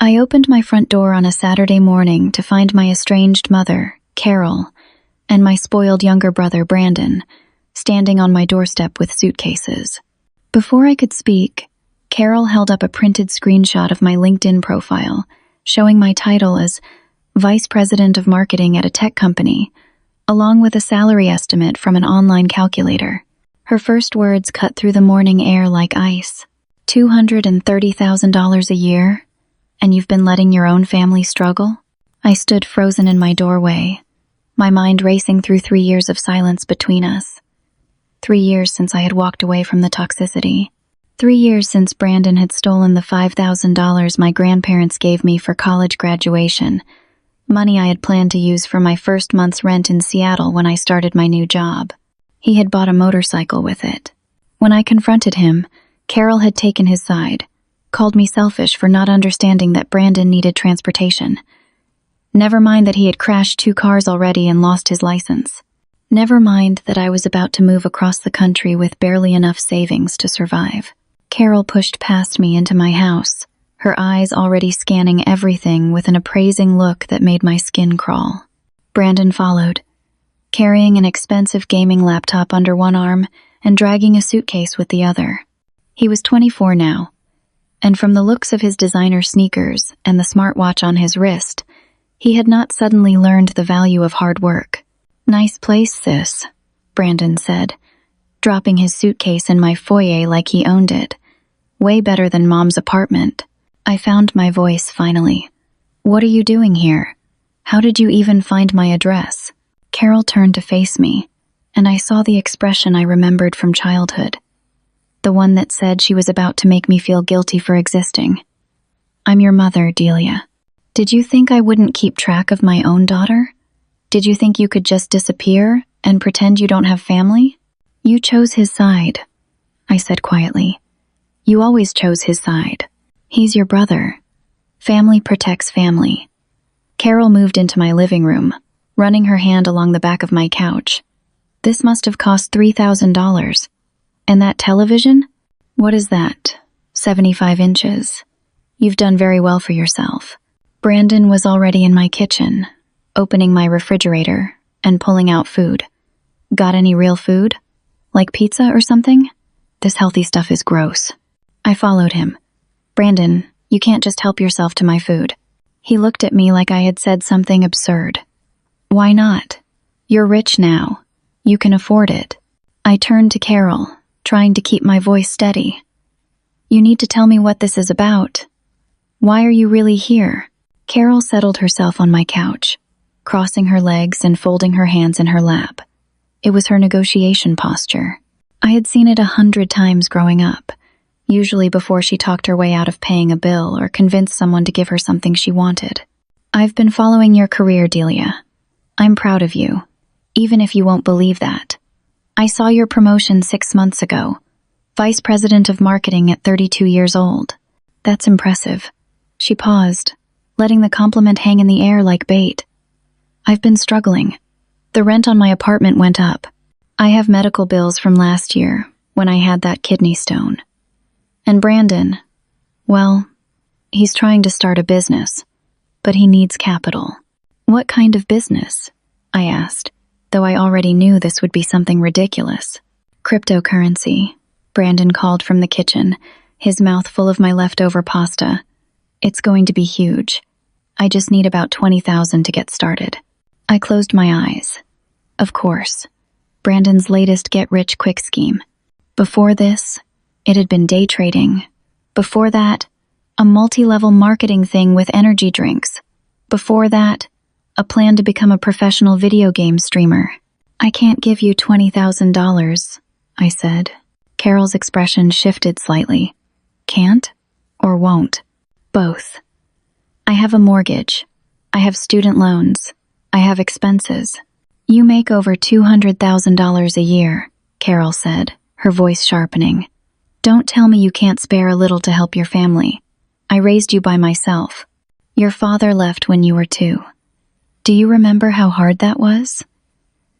I opened my front door on a Saturday morning to find my estranged mother, Carol, and my spoiled younger brother, Brandon, standing on my doorstep with suitcases. Before I could speak, Carol held up a printed screenshot of my LinkedIn profile, showing my title as Vice President of Marketing at a tech company, along with a salary estimate from an online calculator. Her first words cut through the morning air like ice. $230,000 a year? And you've been letting your own family struggle? I stood frozen in my doorway, my mind racing through 3 years of silence between us. 3 years since I had walked away from the toxicity. 3 years since Brandon had stolen the $5,000 my grandparents gave me for college graduation, money I had planned to use for my first month's rent in Seattle when I started my new job. He had bought a motorcycle with it. When I confronted him, Carol had taken his side, called me selfish for not understanding that Brandon needed transportation. Never mind that he had crashed 2 cars already and lost his license. Never mind that I was about to move across the country with barely enough savings to survive. Carol pushed past me into my house, her eyes already scanning everything with an appraising look that made my skin crawl. Brandon followed, carrying an expensive gaming laptop under one arm and dragging a suitcase with the other. He was 24 now, and from the looks of his designer sneakers and the smartwatch on his wrist, he had not suddenly learned the value of hard work. "Nice place, sis," Brandon said, dropping his suitcase in my foyer like he owned it. "Way better than Mom's apartment." I found my voice finally. "What are you doing here? How did you even find my address?" Carol turned to face me, and I saw the expression I remembered from childhood. The one that said she was about to make me feel guilty for existing. "I'm your mother, Delia. Did you think I wouldn't keep track of my own daughter? Did you think you could just disappear and pretend you don't have family?" "You chose his side," I said quietly. "You always chose his side. He's your brother. Family protects family." Carol moved into my living room, running her hand along the back of my couch. "This must have cost $3,000. And that television? What is that? 75 inches. You've done very well for yourself." Brandon was already in my kitchen, opening my refrigerator and pulling out food. "Got any real food? Like pizza or something? This healthy stuff is gross." I followed him. "Brandon, you can't just help yourself to my food." He looked at me like I had said something absurd. "Why not? You're rich now. You can afford it." I turned to Carol, trying to keep my voice steady. "You need to tell me what this is about. Why are you really here?" Carol settled herself on my couch, crossing her legs and folding her hands in her lap. It was her negotiation posture. I had seen it 100 times growing up, usually before she talked her way out of paying a bill or convinced someone to give her something she wanted. "I've been following your career, Delia. I'm proud of you, even if you won't believe that. I saw your promotion 6 months ago, Vice President of Marketing at 32 years old. That's impressive." She paused, letting the compliment hang in the air like bait. "I've been struggling. The rent on my apartment went up. I have medical bills from last year, when I had that kidney stone. And Brandon, well, he's trying to start a business, but he needs capital." "What kind of business?" I asked, though I already knew this would be something ridiculous. "Cryptocurrency," Brandon called from the kitchen, his mouth full of my leftover pasta. "It's going to be huge. I just need about $20,000 to get started." I closed my eyes. Of course, Brandon's latest get-rich-quick scheme. Before this, it had been day trading. Before that, a multi-level marketing thing with energy drinks. Before that, a plan to become a professional video game streamer. "I can't give you $20,000, I said. Carol's expression shifted slightly. "Can't or won't?" "Both. I have a mortgage. I have student loans. I have expenses." "You make over $200,000 a year," Carol said, her voice sharpening. "Don't tell me you can't spare a little to help your family. I raised you by myself. Your father left when you were 2. Do you remember how hard that was?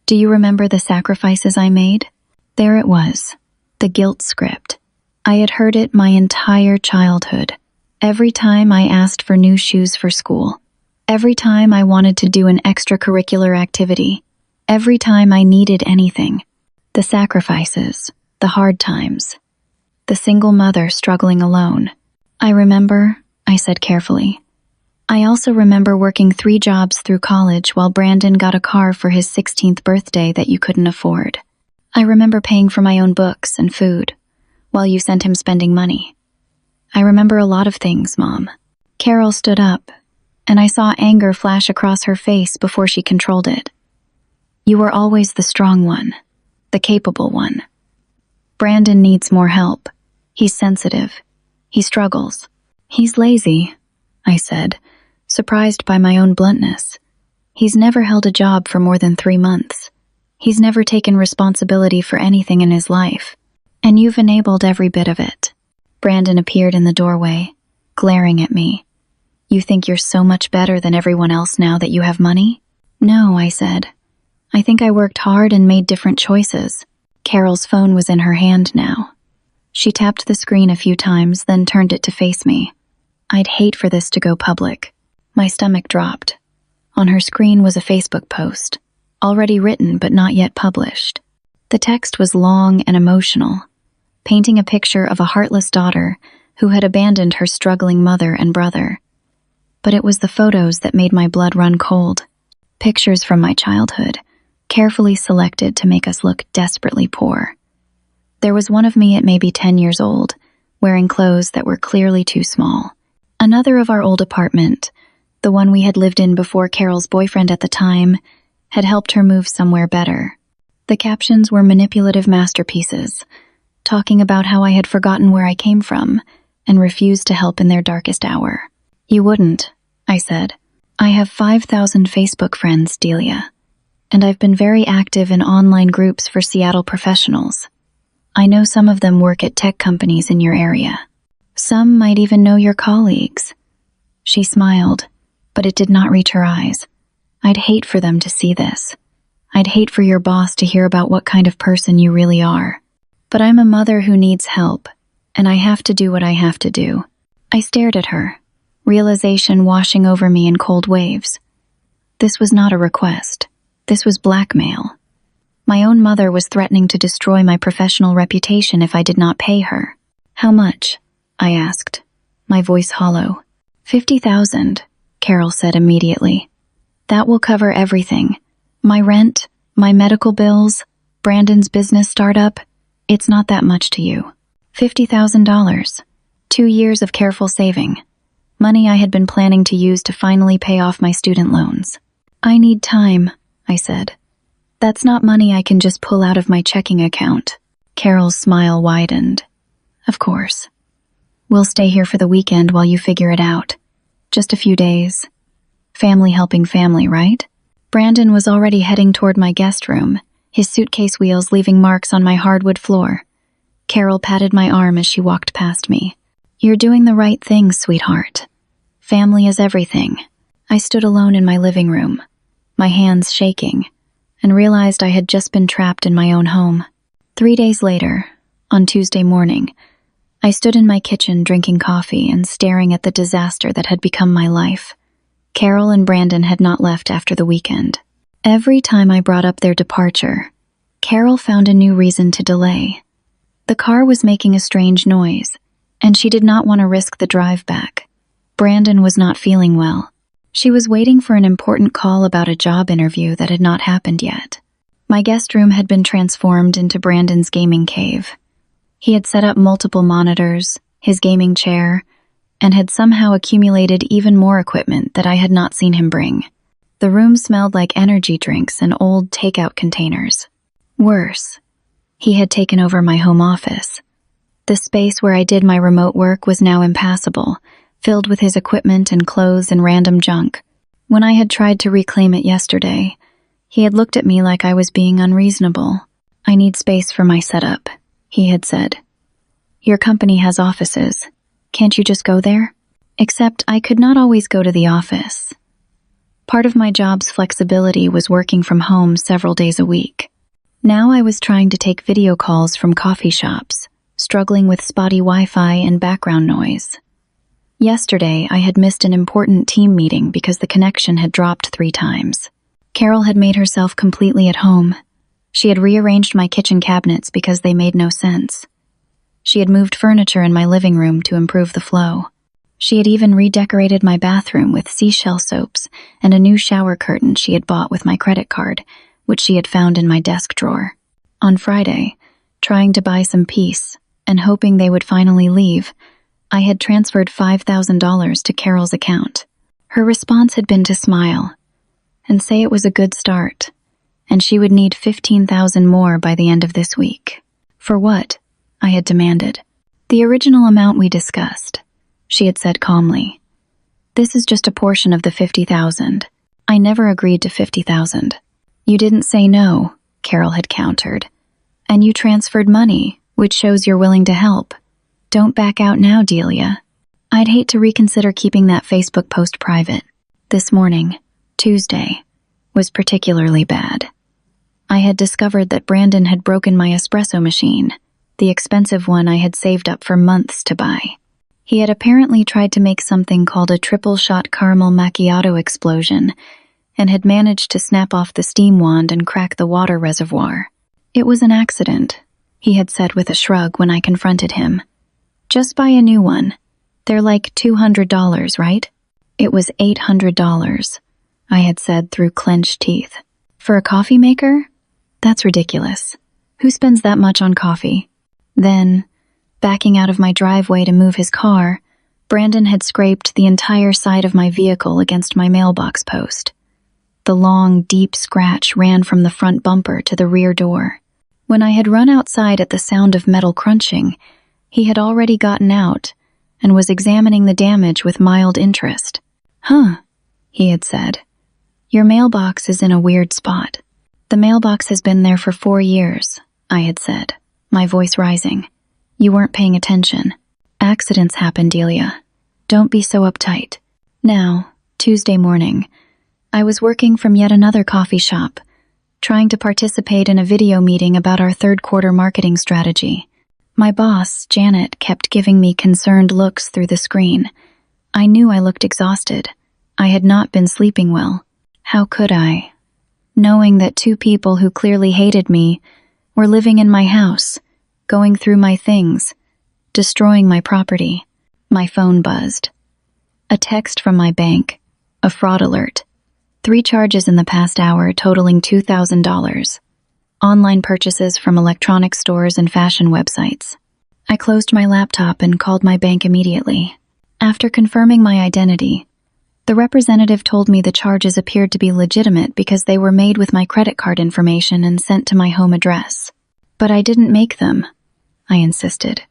Do you remember the sacrifices I made?" There it was, the guilt script. I had heard it my entire childhood, Every time I asked for new shoes for school, every time I wanted to do an extracurricular activity, every time I needed anything. The sacrifices, the hard times, the single mother struggling alone. I remember, I said carefully. I also remember working 3 jobs through college while Brandon got a car for his 16th birthday that you couldn't afford. I remember paying for my own books and food, while you sent him spending money. I remember a lot of things, Mom. Carol stood up, and I saw anger flash across her face before she controlled it. You were always the strong one, the capable one. Brandon needs more help. He's sensitive. He struggles. He's lazy, I said, surprised by my own bluntness. He's never held a job for more than 3 months. He's never taken responsibility for anything in his life. And you've enabled every bit of it. Brandon appeared in the doorway, glaring at me. You think you're so much better than everyone else now that you have money? No, I said. I think I worked hard and made different choices. Carol's phone was in her hand now. She tapped the screen a few times, then turned it to face me. I'd hate for this to go public. My stomach dropped. On her screen was a Facebook post, already written but not yet published. The text was long and emotional, painting a picture of a heartless daughter who had abandoned her struggling mother and brother. But it was the photos that made my blood run cold. Pictures from my childhood, carefully selected to make us look desperately poor. There was one of me at maybe 10 years old, wearing clothes that were clearly too small. Another of our old apartment, the one we had lived in before Carol's boyfriend at the time, had helped her move somewhere better. The captions were manipulative masterpieces, talking about how I had forgotten where I came from and refused to help in their darkest hour. You wouldn't, I said. I have 5,000 Facebook friends, Delia, and I've been very active in online groups for Seattle professionals. I know some of them work at tech companies in your area. Some might even know your colleagues. She smiled, but it did not reach her eyes. I'd hate for them to see this. I'd hate for your boss to hear about what kind of person you really are. But I'm a mother who needs help, and I have to do what I have to do. I stared at her, realization washing over me in cold waves. This was not a request. This was blackmail. My own mother was threatening to destroy my professional reputation if I did not pay her. How much? I asked, my voice hollow. 50,000, Carol said immediately. That will cover everything. My rent, my medical bills, Brandon's business startup. It's not that much to you. $50,000. 2 years of careful saving. Money I had been planning to use to finally pay off my student loans. I need time, I said. That's not money I can just pull out of my checking account. Carol's smile widened. Of course. We'll stay here for the weekend while you figure it out. Just a few days. Family helping family, right? Brandon was already heading toward my guest room, his suitcase wheels leaving marks on my hardwood floor. Carol patted my arm as she walked past me. You're doing the right thing, sweetheart. Family is everything. I stood alone in my living room, my hands shaking, and realized I had just been trapped in my own home. 3 days later, on Tuesday morning, I stood in my kitchen drinking coffee and staring at the disaster that had become my life. Carol and Brandon had not left after the weekend. Every time I brought up their departure, Carol found a new reason to delay. The car was making a strange noise, and she did not want to risk the drive back. Brandon was not feeling well. She was waiting for an important call about a job interview that had not happened yet. My guest room had been transformed into Brandon's gaming cave. He had set up multiple monitors, his gaming chair, and had somehow accumulated even more equipment that I had not seen him bring. The room smelled like energy drinks and old takeout containers. Worse, he had taken over my home office. The space where I did my remote work was now impassable, filled with his equipment and clothes and random junk. When I had tried to reclaim it yesterday, he had looked at me like I was being unreasonable. I need space for my setup, he had said. Your company has offices. Can't you just go there? Except I could not always go to the office. Part of my job's flexibility was working from home several days a week. Now I was trying to take video calls from coffee shops, struggling with spotty Wi-Fi and background noise. Yesterday, I had missed an important team meeting because the connection had dropped 3 times. Carol had made herself completely at home. She had rearranged my kitchen cabinets because they made no sense. She had moved furniture in my living room to improve the flow. She had even redecorated my bathroom with seashell soaps and a new shower curtain she had bought with my credit card, which she had found in my desk drawer. On Friday, trying to buy some peace and hoping they would finally leave, I had transferred $5,000 to Carol's account. Her response had been to smile and say it was a good start, and she would need $15,000 more by the end of this week. For what? I had demanded. The original amount we discussed, she had said calmly. This is just a portion of the $50,000. I never agreed to $50,000. You didn't say no, Carol had countered. And you transferred money, which shows you're willing to help. Don't back out now, Delia. I'd hate to reconsider keeping that Facebook post private. This morning, Tuesday, was particularly bad. I had discovered that Brandon had broken my espresso machine, the expensive one I had saved up for months to buy. He had apparently tried to make something called a triple-shot caramel macchiato explosion and had managed to snap off the steam wand and crack the water reservoir. It was an accident, he had said with a shrug when I confronted him. Just buy a new one. They're like $200, right? It was $800, I had said through clenched teeth. For a coffee maker? That's ridiculous. Who spends that much on coffee? Then, backing out of my driveway to move his car, Brandon had scraped the entire side of my vehicle against my mailbox post. The long, deep scratch ran from the front bumper to the rear door. When I had run outside at the sound of metal crunching, he had already gotten out and was examining the damage with mild interest. Huh, he had said. Your mailbox is in a weird spot. The mailbox has been there for 4 years, I had said, my voice rising. You weren't paying attention. Accidents happen, Delia. Don't be so uptight. Now, Tuesday morning, I was working from yet another coffee shop, trying to participate in a video meeting about our third-quarter marketing strategy. My boss, Janet, kept giving me concerned looks through the screen. I knew I looked exhausted. I had not been sleeping well. How could I? Knowing that 2 people who clearly hated me were living in my house, going through my things, destroying my property. My phone buzzed. A text from my bank, a fraud alert. 3 charges in the past hour totaling $2,000. Online purchases from electronic stores and fashion websites. I closed my laptop and called my bank immediately. After confirming my identity, the representative told me the charges appeared to be legitimate because they were made with my credit card information and sent to my home address. But I didn't make them, I insisted.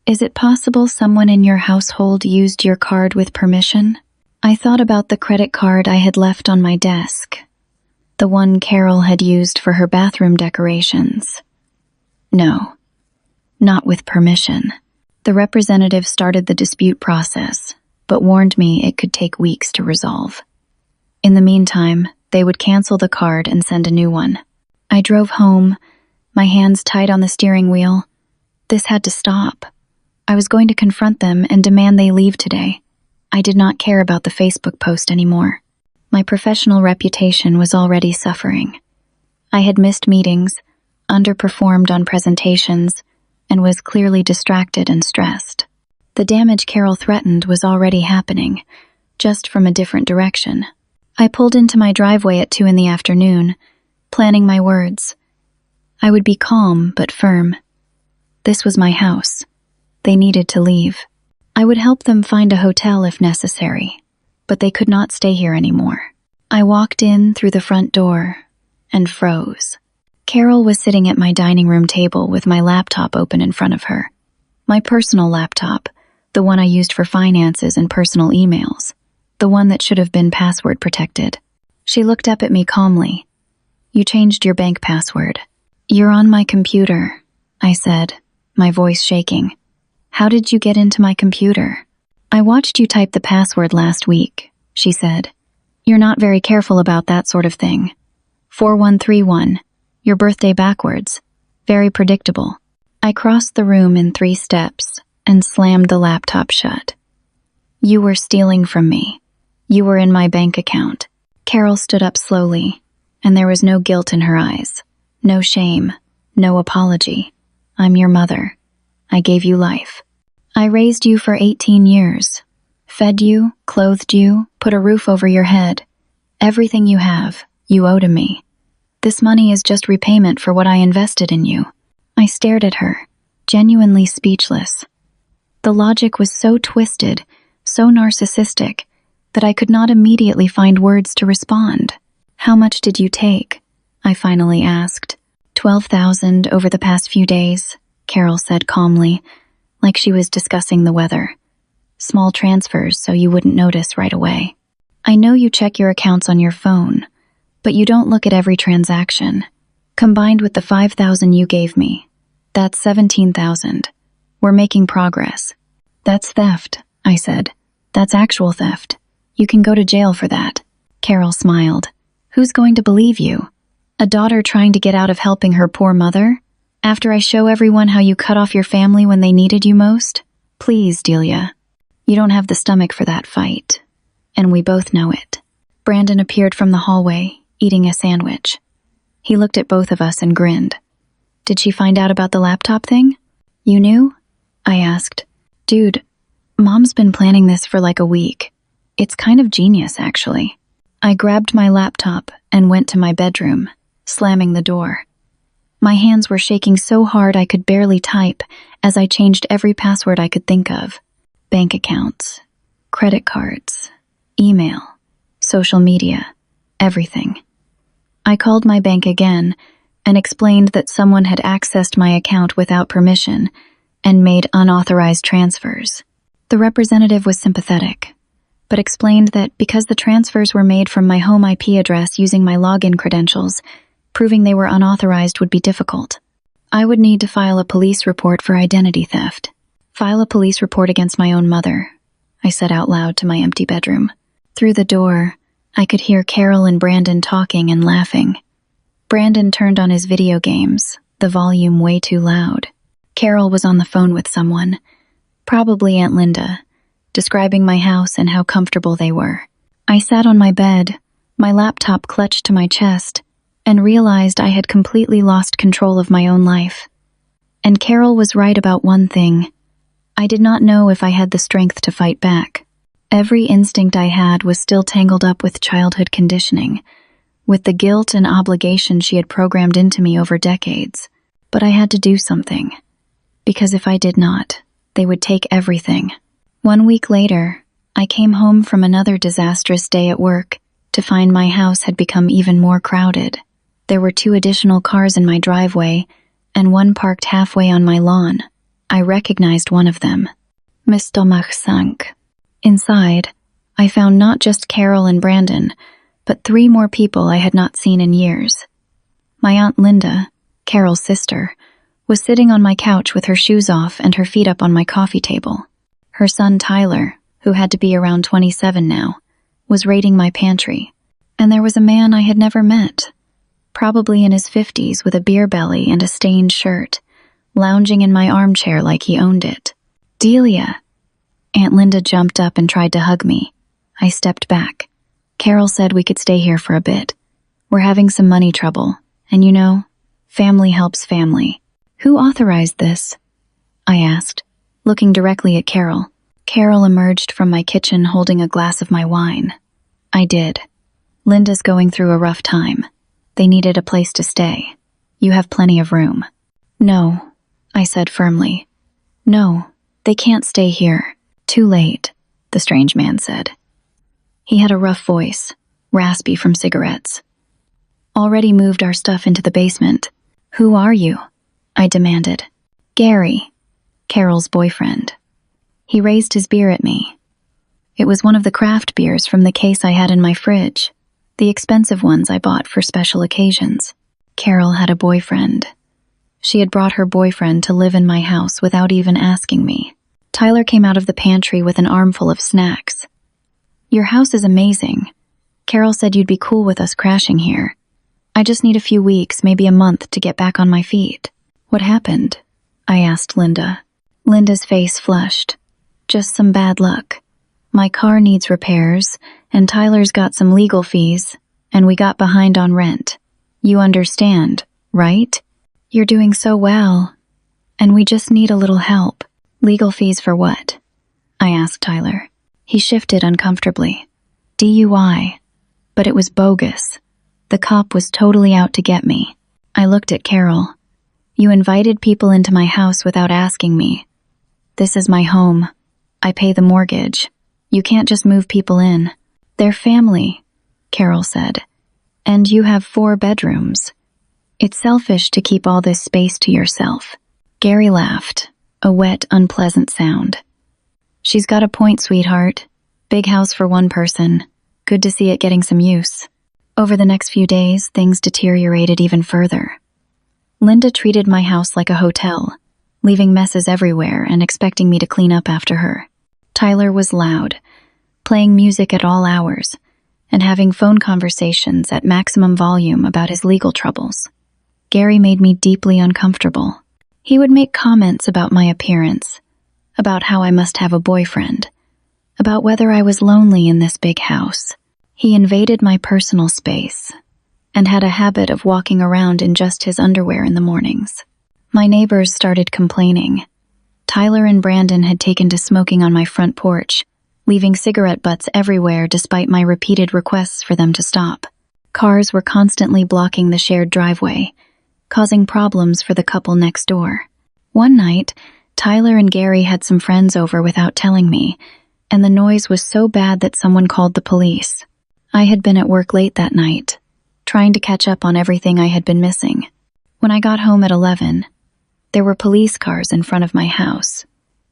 Is it possible someone in your household used your card with permission? I thought about the credit card I had left on my desk, the one Carol had used for her bathroom decorations. No, not with permission. The representative started the dispute process, but warned me it could take weeks to resolve. In the meantime, they would cancel the card and send a new one. I drove home, my hands tight on the steering wheel. This had to stop. I was going to confront them and demand they leave today. I did not care about the Facebook post anymore. My professional reputation was already suffering. I had missed meetings, underperformed on presentations, and was clearly distracted and stressed. The damage Carol threatened was already happening, just from a different direction. I pulled into my driveway at 2 in the afternoon, planning my words. I would be calm but firm. This was my house. They needed to leave. I would help them find a hotel if necessary, but they could not stay here anymore. I walked in through the front door and froze. Carol was sitting at my dining room table with my laptop open in front of her. My personal laptop, the one I used for finances and personal emails, the one that should have been password protected. She looked up at me calmly. You changed your bank password. You're on my computer, I said, my voice shaking. How did you get into my computer? I watched you type the password last week, she said. You're not very careful about that sort of thing. 4131, your birthday backwards. Very predictable. I crossed the room in 3 steps and slammed the laptop shut. You were stealing from me. You were in my bank account. Carol stood up slowly, and there was no guilt in her eyes. No shame. No apology. I'm your mother. I gave you life. I raised you for 18 years. Fed you, clothed you, put a roof over your head. Everything you have, you owe to me. This money is just repayment for what I invested in you. I stared at her, genuinely speechless. The logic was so twisted, so narcissistic, that I could not immediately find words to respond. How much did you take? I finally asked. 12,000 over the past few days, Carol said calmly, like she was discussing the weather. Small transfers so you wouldn't notice right away. I know you check your accounts on your phone, but you don't look at every transaction. Combined with the 5,000 you gave me, that's 17,000. We're making progress. That's theft, I said. That's actual theft. You can go to jail for that. Carol smiled. Who's going to believe you? A daughter trying to get out of helping her poor mother? After I show everyone how you cut off your family when they needed you most? Please, Delia. You don't have the stomach for that fight. And we both know it. Brandon appeared from the hallway, eating a sandwich. He looked at both of us and grinned. Did she find out about the laptop thing? You knew? I asked. Dude, Mom's been planning this for like a week. It's kind of genius, actually. I grabbed my laptop and went to my bedroom, slamming the door. My hands were shaking so hard I could barely type as I changed every password I could think of. Bank accounts, credit cards, email, social media, everything. I called my bank again and explained that someone had accessed my account without permission and made unauthorized transfers. The representative was sympathetic, but explained that because the transfers were made from my home IP address using my login credentials, proving they were unauthorized would be difficult. I would need to file a police report for identity theft. File a police report against my own mother, I said out loud to my empty bedroom. Through the door, I could hear Carol and Brandon talking and laughing. Brandon turned on his video games, the volume way too loud. Carol was on the phone with someone, probably Aunt Linda, describing my house and how comfortable they were. I sat on my bed, my laptop clutched to my chest, and realized I had completely lost control of my own life. And Carol was right about one thing. I did not know if I had the strength to fight back. Every instinct I had was still tangled up with childhood conditioning, with the guilt and obligation she had programmed into me over decades. But I had to do something, because if I did not, they would take everything. 1 week later, I came home from another disastrous day at work to find my house had become even more crowded. There were 2 additional cars in my driveway and one parked halfway on my lawn. I recognized one of them. My stomach sank. Inside, I found not just Carol and Brandon, but 3 more people I had not seen in years. My Aunt Linda, Carol's sister, was sitting on my couch with her shoes off and her feet up on my coffee table. Her son Tyler, who had to be around 27 now, was raiding my pantry. And there was a man I had never met, probably in his 50s with a beer belly and a stained shirt, lounging in my armchair like he owned it. Delia! Aunt Linda jumped up and tried to hug me. I stepped back. Carol said we could stay here for a bit. We're having some money trouble, and you know, family helps family. Who authorized this? I asked, looking directly at Carol. Carol emerged from my kitchen holding a glass of my wine. I did. Linda's going through a rough time. They needed a place to stay. You have plenty of room. No, I said firmly. No, they can't stay here. Too late, the strange man said. He had a rough voice, raspy from cigarettes. Already moved our stuff into the basement. Who are you? I demanded. Gary, Carol's boyfriend. He raised his beer at me. It was one of the craft beers from the case I had in my fridge, the expensive ones I bought for special occasions. Carol had a boyfriend. She had brought her boyfriend to live in my house without even asking me. Tyler came out of the pantry with an armful of snacks. Your house is amazing. Carol said you'd be cool with us crashing here. I just need a few weeks, maybe a month, to get back on my feet. What happened? I asked Linda. Linda's face flushed. Just some bad luck. My car needs repairs, and Tyler's got some legal fees, and we got behind on rent. You understand, right? You're doing so well, and we just need a little help. Legal fees for what? I asked Tyler. He shifted uncomfortably. DUI. But it was bogus. The cop was totally out to get me. I looked at Carol. You invited people into my house without asking me. This is my home. I pay the mortgage. You can't just move people in. They're family, Carol said. And you have 4 bedrooms. It's selfish to keep all this space to yourself. Gary laughed, a wet, unpleasant sound. She's got a point, sweetheart. Big house for one person. Good to see it getting some use. Over the next few days, things deteriorated even further. Linda treated my house like a hotel, leaving messes everywhere and expecting me to clean up after her. Tyler was loud, playing music at all hours, and having phone conversations at maximum volume about his legal troubles. Gary made me deeply uncomfortable. He would make comments about my appearance, about how I must have a boyfriend, about whether I was lonely in this big house. He invaded my personal space and had a habit of walking around in just his underwear in the mornings. My neighbors started complaining. Tyler and Brandon had taken to smoking on my front porch, leaving cigarette butts everywhere despite my repeated requests for them to stop. Cars were constantly blocking the shared driveway, causing problems for the couple next door. One night, Tyler and Gary had some friends over without telling me, and the noise was so bad that someone called the police. I had been at work late that night, trying to catch up on everything I had been missing. When I got home at 11, there were police cars in front of my house,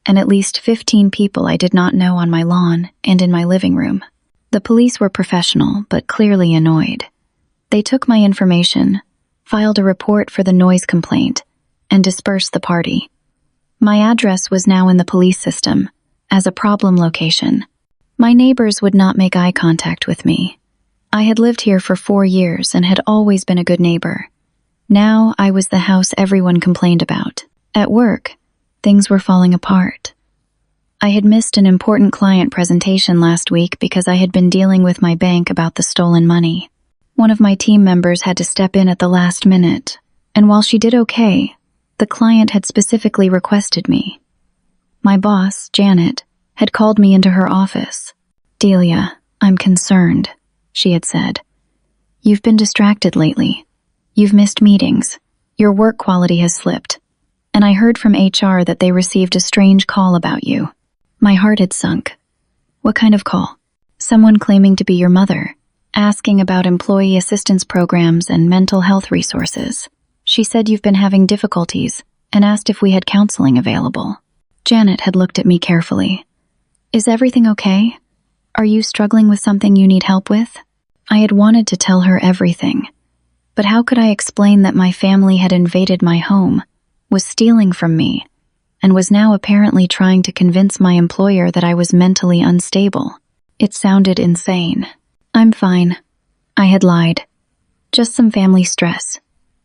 and at least 15 people I did not know on my lawn and in my living room. The police were professional, but clearly annoyed. They took my information, filed a report for the noise complaint, and dispersed the party. My address was now in the police system, as a problem location. My neighbors would not make eye contact with me. I had lived here for 4 years and had always been a good neighbor. Now I was the house everyone complained about. At work, things were falling apart. I had missed an important client presentation last week because I had been dealing with my bank about the stolen money. One of my team members had to step in at the last minute, and while she did okay, the client had specifically requested me. My boss, Janet, had called me into her office. "Delia, I'm concerned," she had said. "You've been distracted lately. You've missed meetings. Your work quality has slipped. And I heard from HR that they received a strange call about you." My heart had sunk. "What kind of call?" "Someone claiming to be your mother, asking about employee assistance programs and mental health resources. She said you've been having difficulties and asked if we had counseling available." Janet had looked at me carefully. "Is everything okay? Are you struggling with something you need help with?" I had wanted to tell her everything, but how could I explain that my family had invaded my home, was stealing from me, and was now apparently trying to convince my employer that I was mentally unstable? It sounded insane. "I'm fine," I had lied. "Just some family stress.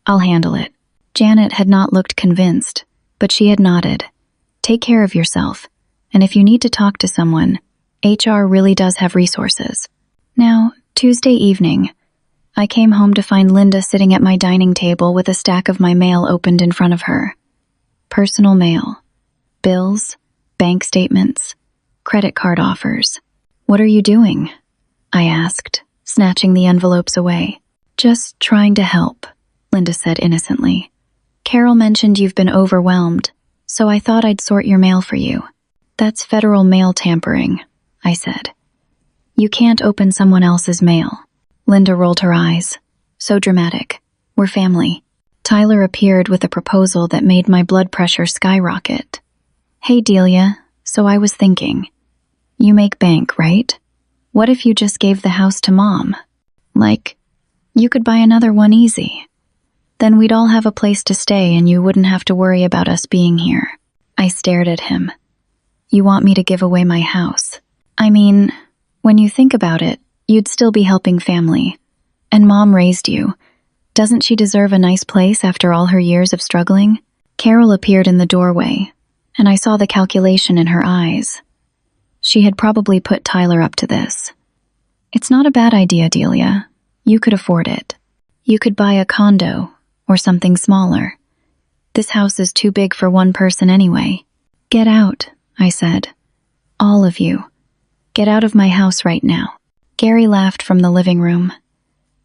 I'll handle it." Janet had not looked convinced, but she had nodded. "Take care of yourself, and if you need to talk to someone, HR really does have resources." Now, Tuesday evening, I came home to find Linda sitting at my dining table with a stack of my mail opened in front of her. Personal mail, bills, bank statements, credit card offers. "What are you doing?" I asked, snatching the envelopes away. "Just trying to help," Linda said innocently. "Carol mentioned you've been overwhelmed, so I thought I'd sort your mail for you." "That's federal mail tampering," I said. "You can't open someone else's mail." Linda rolled her eyes. "So dramatic. We're family." Tyler appeared with a proposal that made my blood pressure skyrocket. "Hey, Delia, so I was thinking. You make bank, right? What if you just gave the house to Mom? Like, you could buy another one easy. Then we'd all have a place to stay and you wouldn't have to worry about us being here." I stared at him. "You want me to give away my house? I mean, when you think about it, you'd still be helping family. And Mom raised you. Doesn't she deserve a nice place after all her years of struggling?" Carol appeared in the doorway, and I saw the calculation in her eyes. She had probably put Tyler up to this. It's not a bad idea, Delia. You could afford it. You could buy a condo or something smaller. This house is too big for one person anyway. Get out, I said. All of you. Get out of my house right now. Gary laughed from the living room.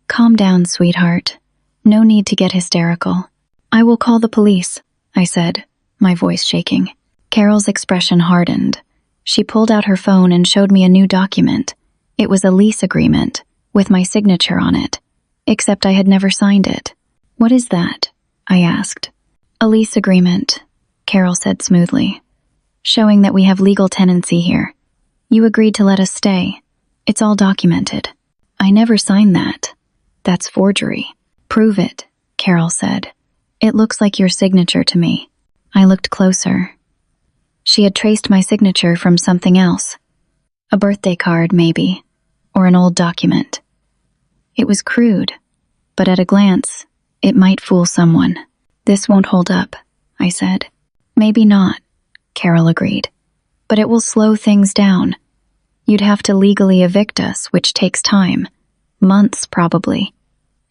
Calm down, sweetheart. No need to get hysterical. I will call the police, I said, my voice shaking. Carol's expression hardened. She pulled out her phone and showed me a new document. It was a lease agreement, with my signature on it, except I had never signed it. What is that? I asked. A lease agreement, Carol said smoothly, showing that we have legal tenancy here. You agreed to let us stay. It's all documented. I never signed that. That's forgery. Prove it, Carol said. It looks like your signature to me. I looked closer. She had traced my signature from something else. A birthday card, maybe, or an old document. It was crude, but at a glance, it might fool someone. This won't hold up, I said. Maybe not, Carol agreed. But it will slow things down. You'd have to legally evict us, which takes time. Months, probably.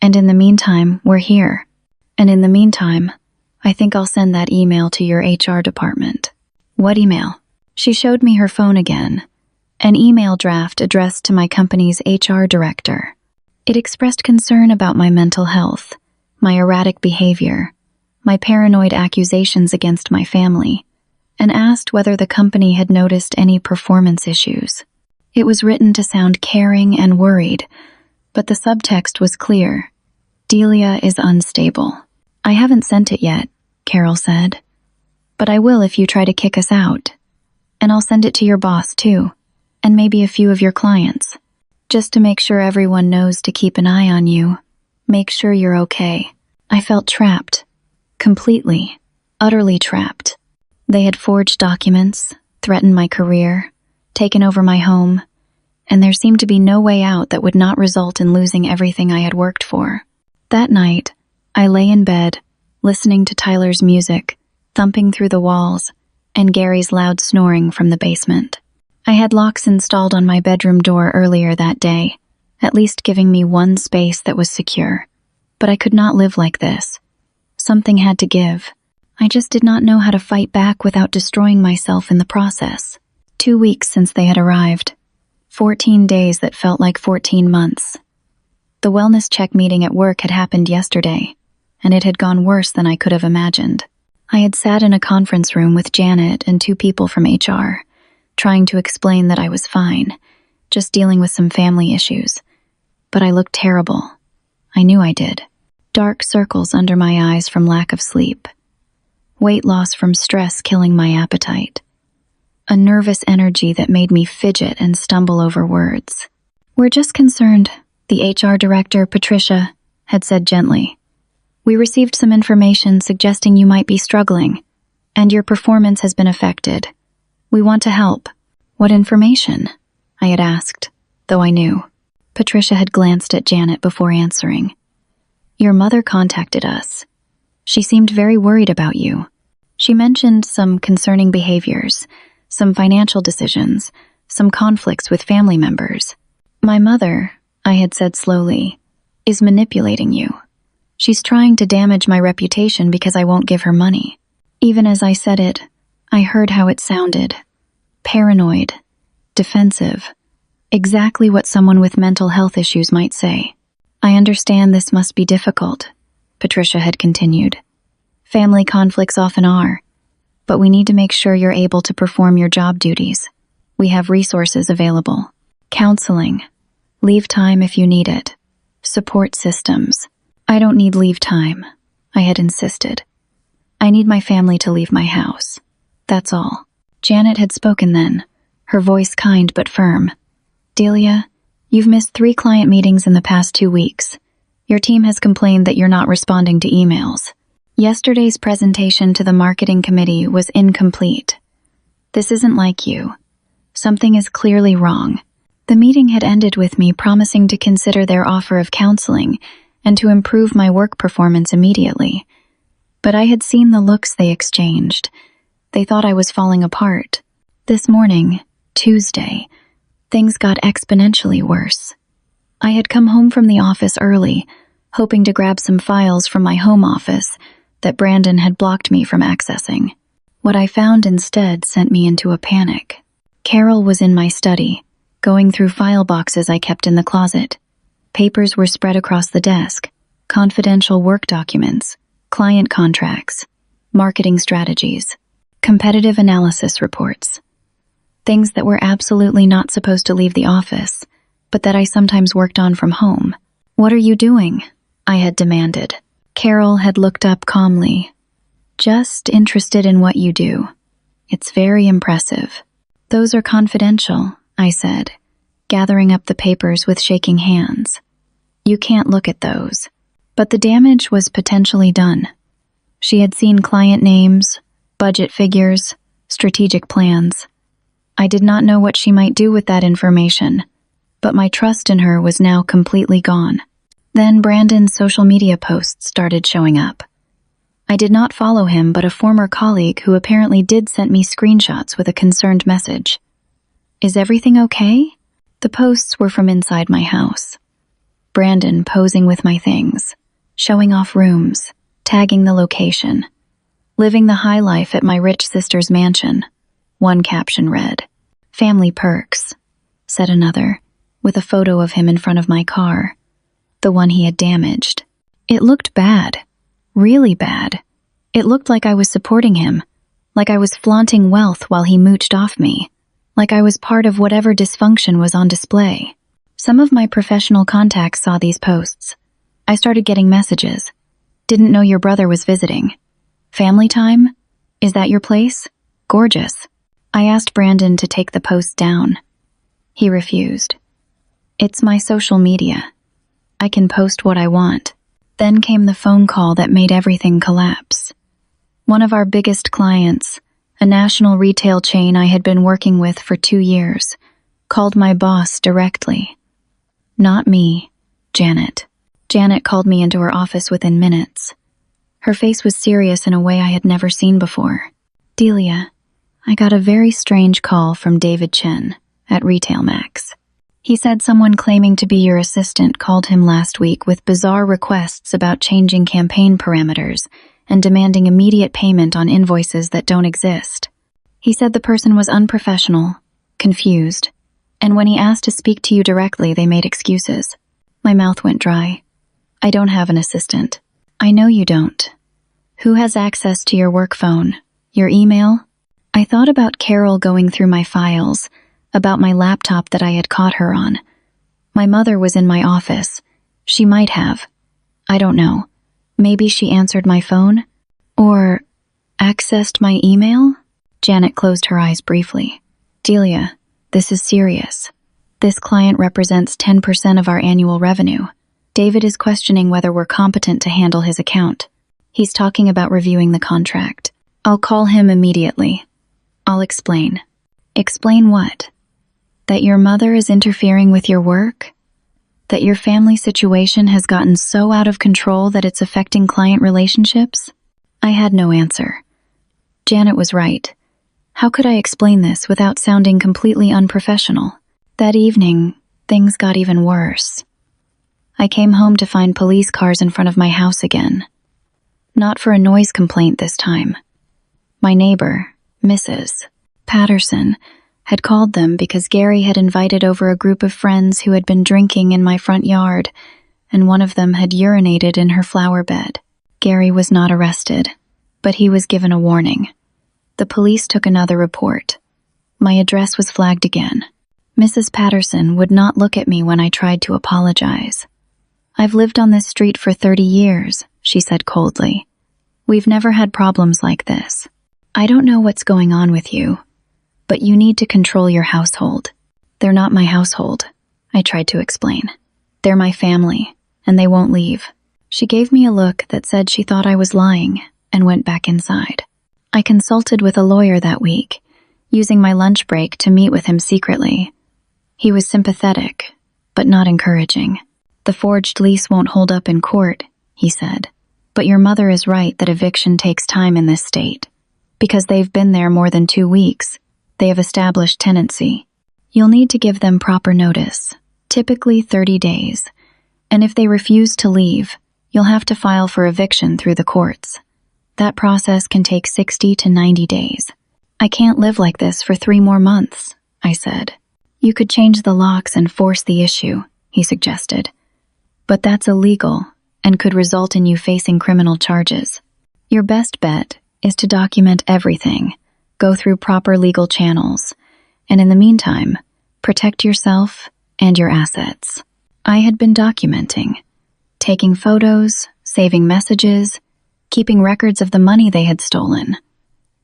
And in the meantime, we're here. And in the meantime, I think I'll send that email to your HR department. What email? She showed me her phone again. An email draft addressed to my company's HR director. It expressed concern about my mental health, my erratic behavior, my paranoid accusations against my family, and asked whether the company had noticed any performance issues. It was written to sound caring and worried, but the subtext was clear. Delia is unstable. I haven't sent it yet, Carol said. But I will if you try to kick us out. And I'll send it to your boss too, and maybe a few of your clients. Just to make sure everyone knows to keep an eye on you. Make sure you're okay. I felt trapped. Completely, utterly trapped. They had forged documents, threatened my career, taken over my home, and there seemed to be no way out that would not result in losing everything I had worked for. That night, I lay in bed, listening to Tyler's music, thumping through the walls, and Gary's loud snoring from the basement. I had locks installed on my bedroom door earlier that day, at least giving me one space that was secure. But I could not live like this. Something had to give. I just did not know how to fight back without destroying myself in the process. 2 weeks since they had arrived. 14 days that felt like 14 months. The wellness check meeting at work had happened yesterday, and it had gone worse than I could have imagined. I had sat in a conference room with Janet and 2 people from HR, trying to explain that I was fine, just dealing with some family issues. But I looked terrible. I knew I did. Dark circles under my eyes from lack of sleep. Weight loss from stress killing my appetite. A nervous energy that made me fidget and stumble over words. We're just concerned, the HR director, Patricia, had said gently. We received some information suggesting you might be struggling, and your performance has been affected. We want to help. What information? I had asked, though I knew. Patricia had glanced at Janet before answering. Your mother contacted us. She seemed very worried about you. She mentioned some concerning behaviors, some financial decisions, some conflicts with family members. My mother, I had said slowly, is manipulating you. She's trying to damage my reputation because I won't give her money. Even as I said it, I heard how it sounded. Paranoid, defensive, exactly what someone with mental health issues might say. I understand this must be difficult, Patricia had continued. Family conflicts often are, but we need to make sure you're able to perform your job duties. We have resources available. Counseling, leave time if you need it, support systems. I don't need leave time, I had insisted. I need my family to leave my house. That's all. Janet had spoken then, her voice kind but firm. Delia, you've missed 3 client meetings in the past 2 weeks. Your team has complained that you're not responding to emails. Yesterday's presentation to the marketing committee was incomplete. This isn't like you. Something is clearly wrong. The meeting had ended with me promising to consider their offer of counseling and to improve my work performance immediately. But I had seen the looks they exchanged. They thought I was falling apart. This morning, Tuesday, things got exponentially worse. I had come home from the office early, hoping to grab some files from my home office that Brandon had blocked me from accessing. What I found instead sent me into a panic. Carol was in my study, going through file boxes I kept in the closet. Papers were spread across the desk, confidential work documents, client contracts, marketing strategies, competitive analysis reports. Things that were absolutely not supposed to leave the office, but that I sometimes worked on from home. "What are you doing?" I had demanded. Carol had looked up calmly. "Just interested in what you do. It's very impressive." "Those are confidential," I said, gathering up the papers with shaking hands. "You can't look at those." But the damage was potentially done. She had seen client names, budget figures, strategic plans. I did not know what she might do with that information, but my trust in her was now completely gone. Then Brandon's social media posts started showing up. I did not follow him, but a former colleague who apparently did sent me screenshots with a concerned message. "Is everything okay?" The posts were from inside my house. Brandon posing with my things, showing off rooms, tagging the location, living the high life at my rich sister's mansion. One caption read, "Family perks," said another, with a photo of him in front of my car, the one he had damaged. It looked bad, really bad. It looked like I was supporting him, like I was flaunting wealth while he mooched off me, like I was part of whatever dysfunction was on display. Some of my professional contacts saw these posts. I started getting messages. "Didn't know your brother was visiting. Family time? Is that your place? Gorgeous." I asked Brandon to take the post down. He refused. "It's my social media. I can post what I want." Then came the phone call that made everything collapse. One of our biggest clients, a national retail chain I had been working with for 2 years, called my boss directly. Not me, Janet. Janet called me into her office within minutes. Her face was serious in a way I had never seen before. "Delia, I got a very strange call from David Chen at Retail Max. He said someone claiming to be your assistant called him last week with bizarre requests about changing campaign parameters and demanding immediate payment on invoices that don't exist. He said the person was unprofessional, confused, and when he asked to speak to you directly, they made excuses." My mouth went dry. "I don't have an assistant." "I know you don't. Who has access to your work phone? Your email?" I thought about Carol going through my files, about my laptop that I had caught her on. My mother was in my office. She might have. I don't know. Maybe she answered my phone? Or accessed my email? Janet closed her eyes briefly. "Delia, this is serious. This client represents 10% of our annual revenue. David is questioning whether we're competent to handle his account. He's talking about reviewing the contract. I'll call him immediately. I'll explain." "Explain what? That your mother is interfering with your work? That your family situation has gotten so out of control that it's affecting client relationships?" I had no answer. Janet was right. How could I explain this without sounding completely unprofessional? That evening, things got even worse. I came home to find police cars in front of my house again. Not for a noise complaint this time. My neighbor, Mrs. Patterson, had called them because Gary had invited over a group of friends who had been drinking in my front yard, and one of them had urinated in her flower bed. Gary was not arrested, but he was given a warning. The police took another report. My address was flagged again. Mrs. Patterson would not look at me when I tried to apologize. "I've lived on this street for 30 years, she said coldly. "We've never had problems like this. I don't know what's going on with you, but you need to control your household." "They're not my household," I tried to explain. "They're my family, and they won't leave." She gave me a look that said she thought I was lying and went back inside. I consulted with a lawyer that week, using my lunch break to meet with him secretly. He was sympathetic, but not encouraging. "The forged lease won't hold up in court," he said. "But your mother is right that eviction takes time in this state. Because they've been there more than 2 weeks, They have established tenancy. You'll need to give them proper notice, typically 30 days. And if they refuse to leave, you'll have to file for eviction through the courts. That process can take 60 to 90 days. I can't live like this for 3 more months, I said. You could change the locks and force the issue, he suggested. But that's illegal and could result in you facing criminal charges. Your best bet is to document everything, go through proper legal channels, and in the meantime, protect yourself and your assets. I had been documenting, taking photos, saving messages, keeping records of the money they had stolen.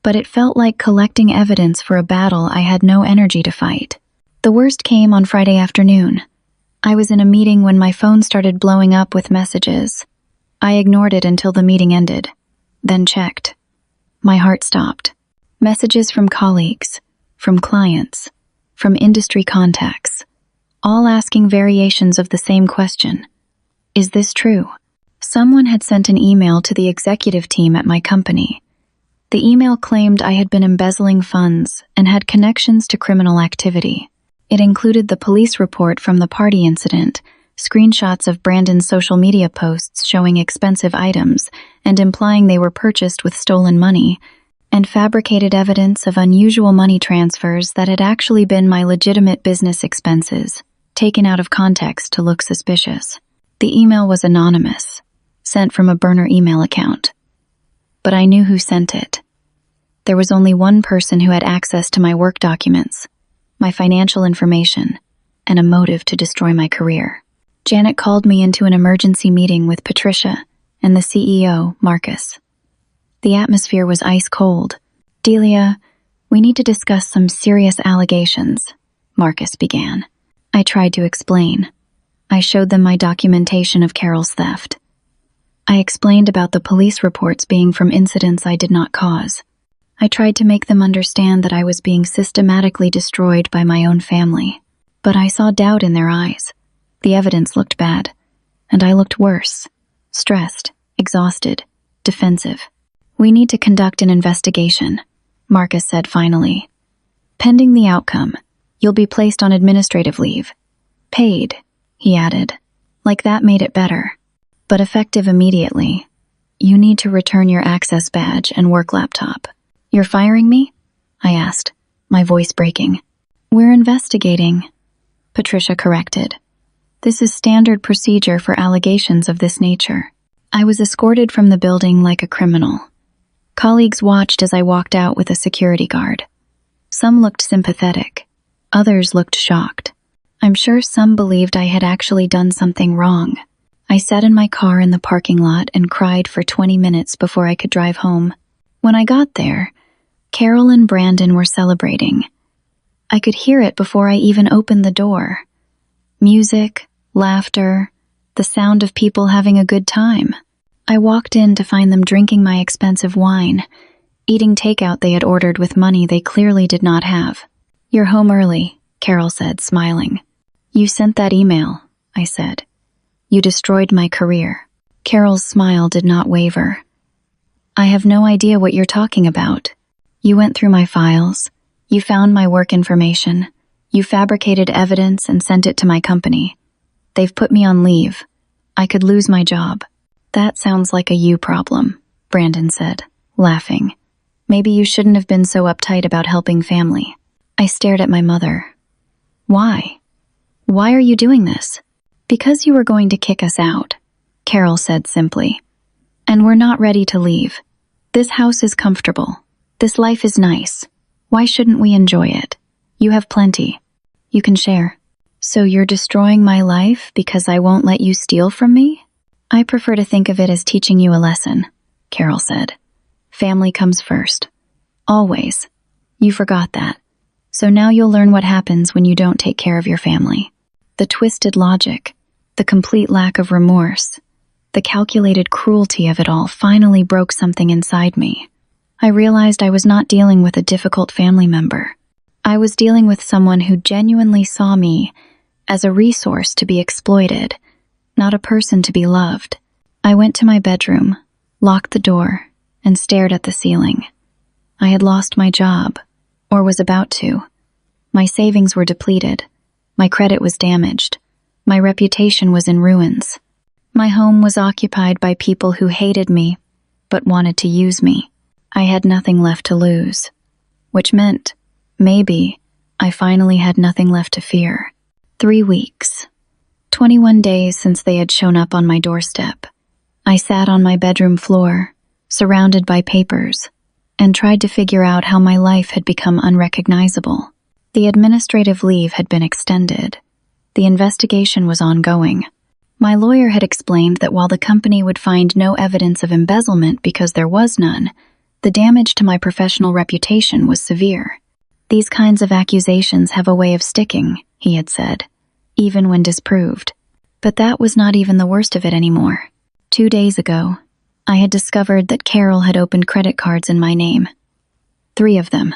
But it felt like collecting evidence for a battle I had no energy to fight. The worst came on Friday afternoon. I was in a meeting when my phone started blowing up with messages. I ignored it until the meeting ended, then checked. My heart stopped. Messages from colleagues, from clients, from industry contacts, all asking variations of the same question. Is this true? Someone had sent an email to the executive team at my company. The email claimed I had been embezzling funds and had connections to criminal activity. It included the police report from the party incident, screenshots of Brandon's social media posts showing expensive items and implying they were purchased with stolen money, and fabricated evidence of unusual money transfers that had actually been my legitimate business expenses, taken out of context to look suspicious. The email was anonymous, sent from a burner email account. But I knew who sent it. There was only one person who had access to my work documents, my financial information, and a motive to destroy my career. Janet called me into an emergency meeting with Patricia and the CEO, Marcus. The atmosphere was ice cold. Delia, we need to discuss some serious allegations, Marcus began. I tried to explain. I showed them my documentation of Carol's theft. I explained about the police reports being from incidents I did not cause. I tried to make them understand that I was being systematically destroyed by my own family. But I saw doubt in their eyes. The evidence looked bad, and I looked worse. Stressed, exhausted, defensive. We need to conduct an investigation, Marcus said finally. Pending the outcome, you'll be placed on administrative leave. Paid, he added. Like that made it better. But effective immediately. You need to return your access badge and work laptop. You're firing me? I asked, my voice breaking. We're investigating, Patricia corrected. This is standard procedure for allegations of this nature. I was escorted from the building like a criminal. Colleagues watched as I walked out with a security guard. Some looked sympathetic. Others looked shocked. I'm sure some believed I had actually done something wrong. I sat in my car in the parking lot and cried for 20 minutes before I could drive home. When I got there, Carol and Brandon were celebrating. I could hear it before I even opened the door. Music, laughter, the sound of people having a good time. I walked in to find them drinking my expensive wine, eating takeout they had ordered with money they clearly did not have. You're home early, Carol said, smiling. You sent that email, I said. You destroyed my career. Carol's smile did not waver. I have no idea what you're talking about. You went through my files. You found my work information. You fabricated evidence and sent it to my company. They've put me on leave. I could lose my job. That sounds like a you problem, Brandon said, laughing. Maybe you shouldn't have been so uptight about helping family. I stared at my mother. Why? Why are you doing this? Because you were going to kick us out, Carol said simply. And we're not ready to leave. This house is comfortable. This life is nice. Why shouldn't we enjoy it? You have plenty. You can share. So you're destroying my life because I won't let you steal from me? I prefer to think of it as teaching you a lesson, Carol said. Family comes first. Always. You forgot that. So now you'll learn what happens when you don't take care of your family. The twisted logic, the complete lack of remorse, the calculated cruelty of it all finally broke something inside me. I realized I was not dealing with a difficult family member. I was dealing with someone who genuinely saw me as a resource to be exploited, not a person to be loved. I went to my bedroom, locked the door, and stared at the ceiling. I had lost my job, or was about to. My savings were depleted. My credit was damaged. My reputation was in ruins. My home was occupied by people who hated me, but wanted to use me. I had nothing left to lose, which meant, maybe, I finally had nothing left to fear. 3 weeks. 21 days since they had shown up on my doorstep. I sat on my bedroom floor, surrounded by papers, and tried to figure out how my life had become unrecognizable. The administrative leave had been extended. The investigation was ongoing. My lawyer had explained that while the company would find no evidence of embezzlement because there was none, the damage to my professional reputation was severe. These kinds of accusations have a way of sticking, he had said, even when disproved. But that was not even the worst of it anymore. 2 days ago, I had discovered that Carol had opened credit cards in my name. 3 of them.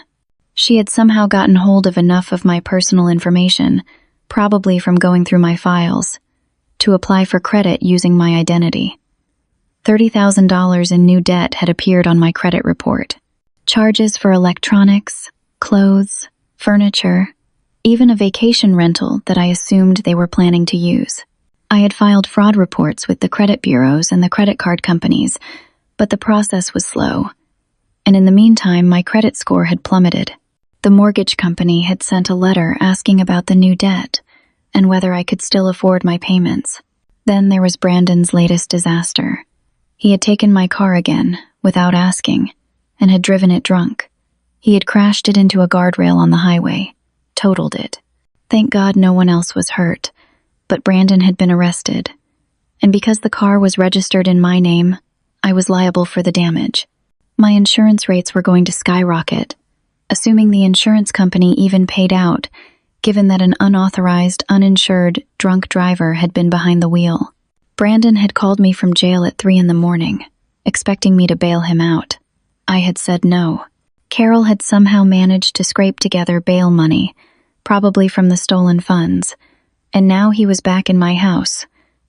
She had somehow gotten hold of enough of my personal information, probably from going through my files, to apply for credit using my identity. $30,000 in new debt had appeared on my credit report. Charges for electronics, clothes, furniture, even a vacation rental that I assumed they were planning to use. I had filed fraud reports with the credit bureaus and the credit card companies, but the process was slow. And in the meantime, my credit score had plummeted. The mortgage company had sent a letter asking about the new debt and whether I could still afford my payments. Then there was Brandon's latest disaster. He had taken my car again, without asking, and had driven it drunk. He had crashed it into a guardrail on the highway, totaled it. Thank God no one else was hurt, but Brandon had been arrested. And because the car was registered in my name, I was liable for the damage. My insurance rates were going to skyrocket, assuming the insurance company even paid out, given that an unauthorized, uninsured, drunk driver had been behind the wheel. Brandon had called me from jail at 3 a.m, expecting me to bail him out. I had said no. Carol had somehow managed to scrape together bail money, probably from the stolen funds, and now he was back in my house,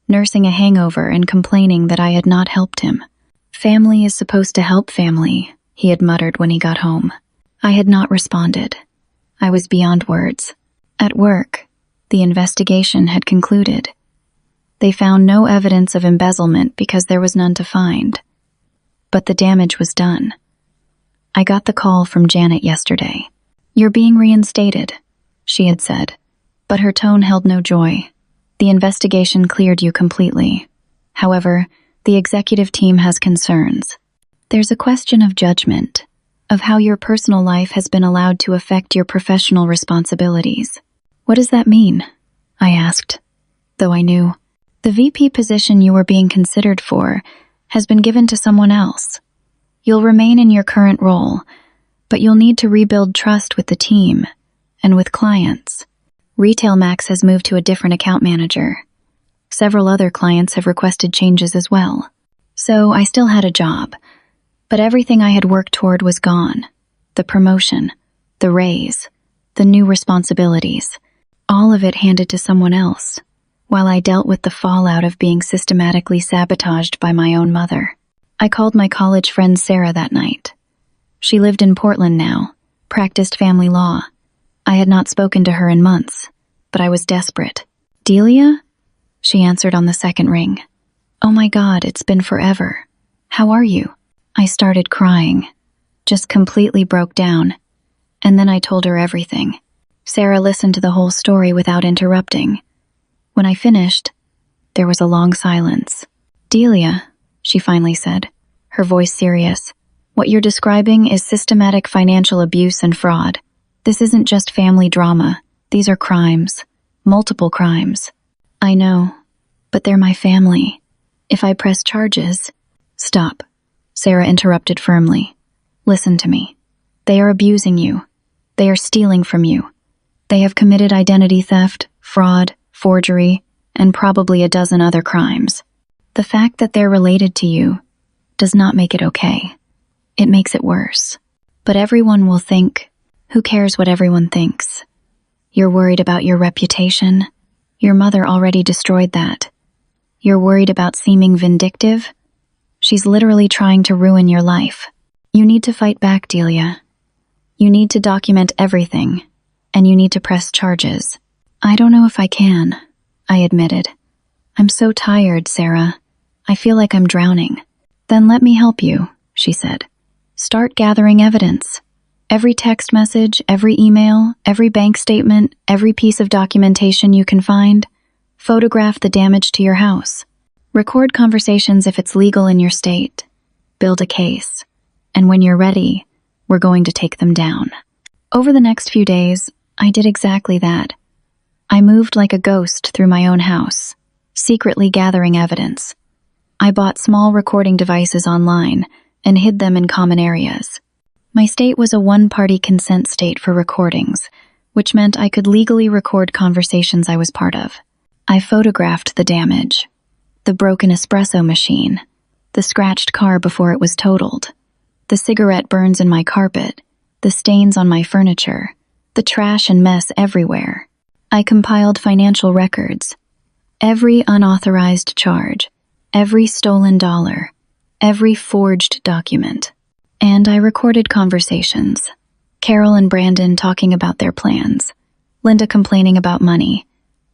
nursing a hangover and complaining that I had not helped him. Family is supposed to help family, he had muttered when he got home. I had not responded. I was beyond words. At work, the investigation had concluded. They found no evidence of embezzlement because there was none to find. But the damage was done. I got the call from Janet yesterday. "You're being reinstated," she had said, but her tone held no joy. "The investigation cleared you completely. However, the executive team has concerns. There's a question of judgment, of how your personal life has been allowed to affect your professional responsibilities." "What does that mean?" I asked, though I knew. "The VP position you were being considered for has been given to someone else. You'll remain in your current role, but you'll need to rebuild trust with the team and with clients. Retail Max has moved to a different account manager. Several other clients have requested changes as well. So I still had a job, but everything I had worked toward was gone. The promotion, the raise, the new responsibilities, all of it handed to someone else, while I dealt with the fallout of being systematically sabotaged by my own mother. I called my college friend Sarah that night. She lived in Portland now, practiced family law. I had not spoken to her in months, but I was desperate. "Delia?" She answered on the second ring. "Oh my God, it's been forever. How are you?" I started crying, just completely broke down, and then I told her everything. Sarah listened to the whole story without interrupting. When I finished, there was a long silence. "Delia," she finally said, her voice serious, "what you're describing is systematic financial abuse and fraud. This isn't just family drama. These are crimes. Multiple crimes." "I know, but they're my family. If I press charges—" "Stop," Sarah interrupted firmly. "Listen to me. They are abusing you. They are stealing from you. They have committed identity theft, fraud, forgery, and probably a dozen other crimes. The fact that they're related to you does not make it okay. It makes it worse. But everyone will think, who cares what everyone thinks? You're worried about your reputation. Your mother already destroyed that. You're worried about seeming vindictive. She's literally trying to ruin your life. You need to fight back, Delia. You need to document everything, and you need to press charges. I don't know if I can, I admitted. I'm so tired, Sarah. I feel like I'm drowning. Then let me help you, she said. Start gathering evidence. Every text message, every email, every bank statement, every piece of documentation you can find. Photograph the damage to your house. Record conversations if it's legal in your state. Build a case. And when you're ready, we're going to take them down. Over the next few days, I did exactly that. I moved like a ghost through my own house, secretly gathering evidence. I bought small recording devices online and hid them in common areas. My state was a one-party consent state for recordings, which meant I could legally record conversations I was part of. I photographed the damage. The broken espresso machine. The scratched car before it was totaled. The cigarette burns in my carpet. The stains on my furniture. The trash and mess everywhere. I compiled financial records. Every unauthorized charge. Every stolen dollar. Every forged document. And I recorded conversations. Carol and Brandon talking about their plans. Linda complaining about money.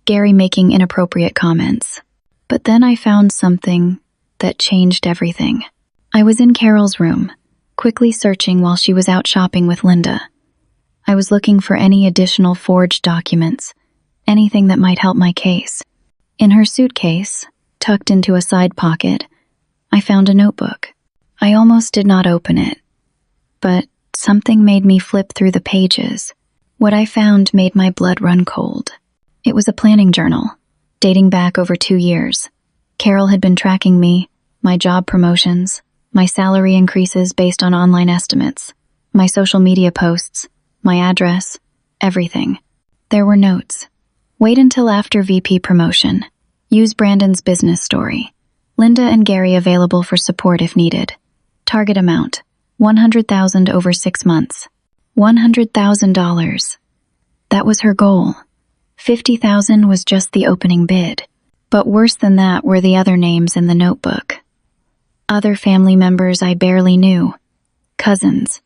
Gary making inappropriate comments. But then I found something that changed everything. I was in Carol's room, quickly searching while she was out shopping with Linda. I was looking for any additional forged documents, anything that might help my case. In her suitcase, tucked into a side pocket, I found a notebook. I almost did not open it, but something made me flip through the pages. What I found made my blood run cold. It was a planning journal, dating back over 2 years. Carol had been tracking me, my job promotions, my salary increases based on online estimates, my social media posts, my address, everything. There were notes. Wait until after VP promotion. Use Brandon's business story. Linda and Gary available for support if needed. Target amount, $100,000 over 6 months. $100,000. That was her goal. $50,000 was just the opening bid. But worse than that were the other names in the notebook. Other family members I barely knew. Cousins.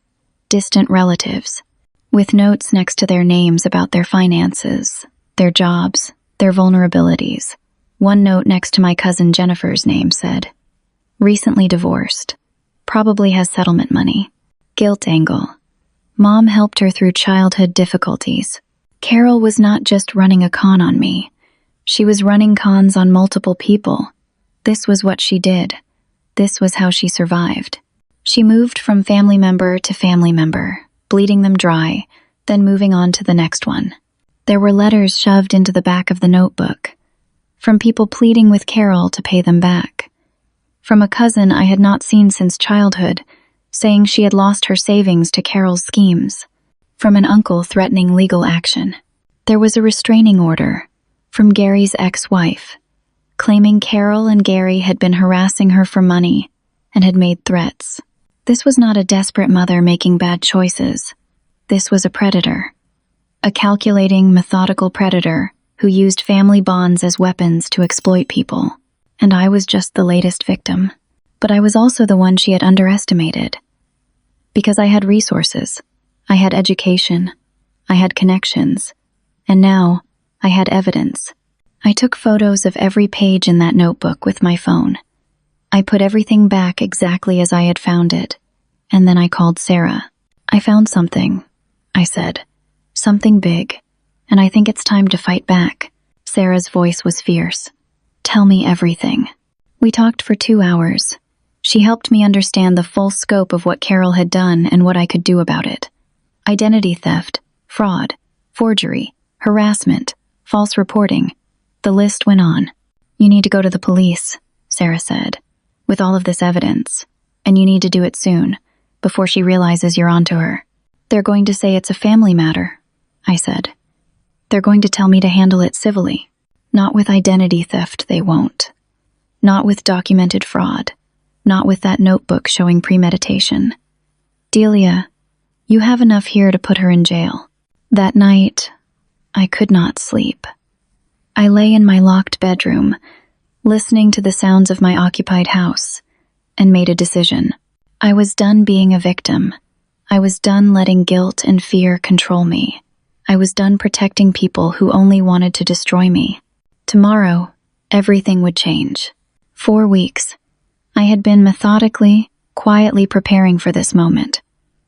Distant relatives. With notes next to their names about their finances, their jobs, their vulnerabilities. One note next to my cousin Jennifer's name said, recently divorced. Probably has settlement money. Guilt angle. Mom helped her through childhood difficulties. Carol was not just running a con on me. She was running cons on multiple people. This was what she did. This was how she survived. She moved from family member to family member, bleeding them dry, then moving on to the next one. There were letters shoved into the back of the notebook, from people pleading with Carol to pay them back. From a cousin I had not seen since childhood, saying she had lost her savings to Carol's schemes. From an uncle threatening legal action. There was a restraining order from Gary's ex-wife, claiming Carol and Gary had been harassing her for money and had made threats. This was not a desperate mother making bad choices. This was a predator. A calculating, methodical predator who used family bonds as weapons to exploit people. And I was just the latest victim. But I was also the one she had underestimated. Because I had resources. I had education. I had connections. And now, I had evidence. I took photos of every page in that notebook with my phone. I put everything back exactly as I had found it. And then I called Sarah. I found something, I said. Something big. And I think it's time to fight back. Sarah's voice was fierce. Tell me everything. We talked for 2 hours. She helped me understand the full scope of what Carol had done and what I could do about it. Identity theft, fraud, forgery, harassment, false reporting. The list went on. You need to go to the police, Sarah said, with all of this evidence. And you need to do it soon, before she realizes you're onto her. They're going to say it's a family matter, I said. They're going to tell me to handle it civilly. Not with identity theft, they won't. Not with documented fraud. Not with that notebook showing premeditation. Delia, you have enough here to put her in jail. That night, I could not sleep. I lay in my locked bedroom, listening to the sounds of my occupied house, and made a decision. I was done being a victim. I was done letting guilt and fear control me. I was done protecting people who only wanted to destroy me. Tomorrow, everything would change. 4 weeks. I had been methodically, quietly preparing for this moment.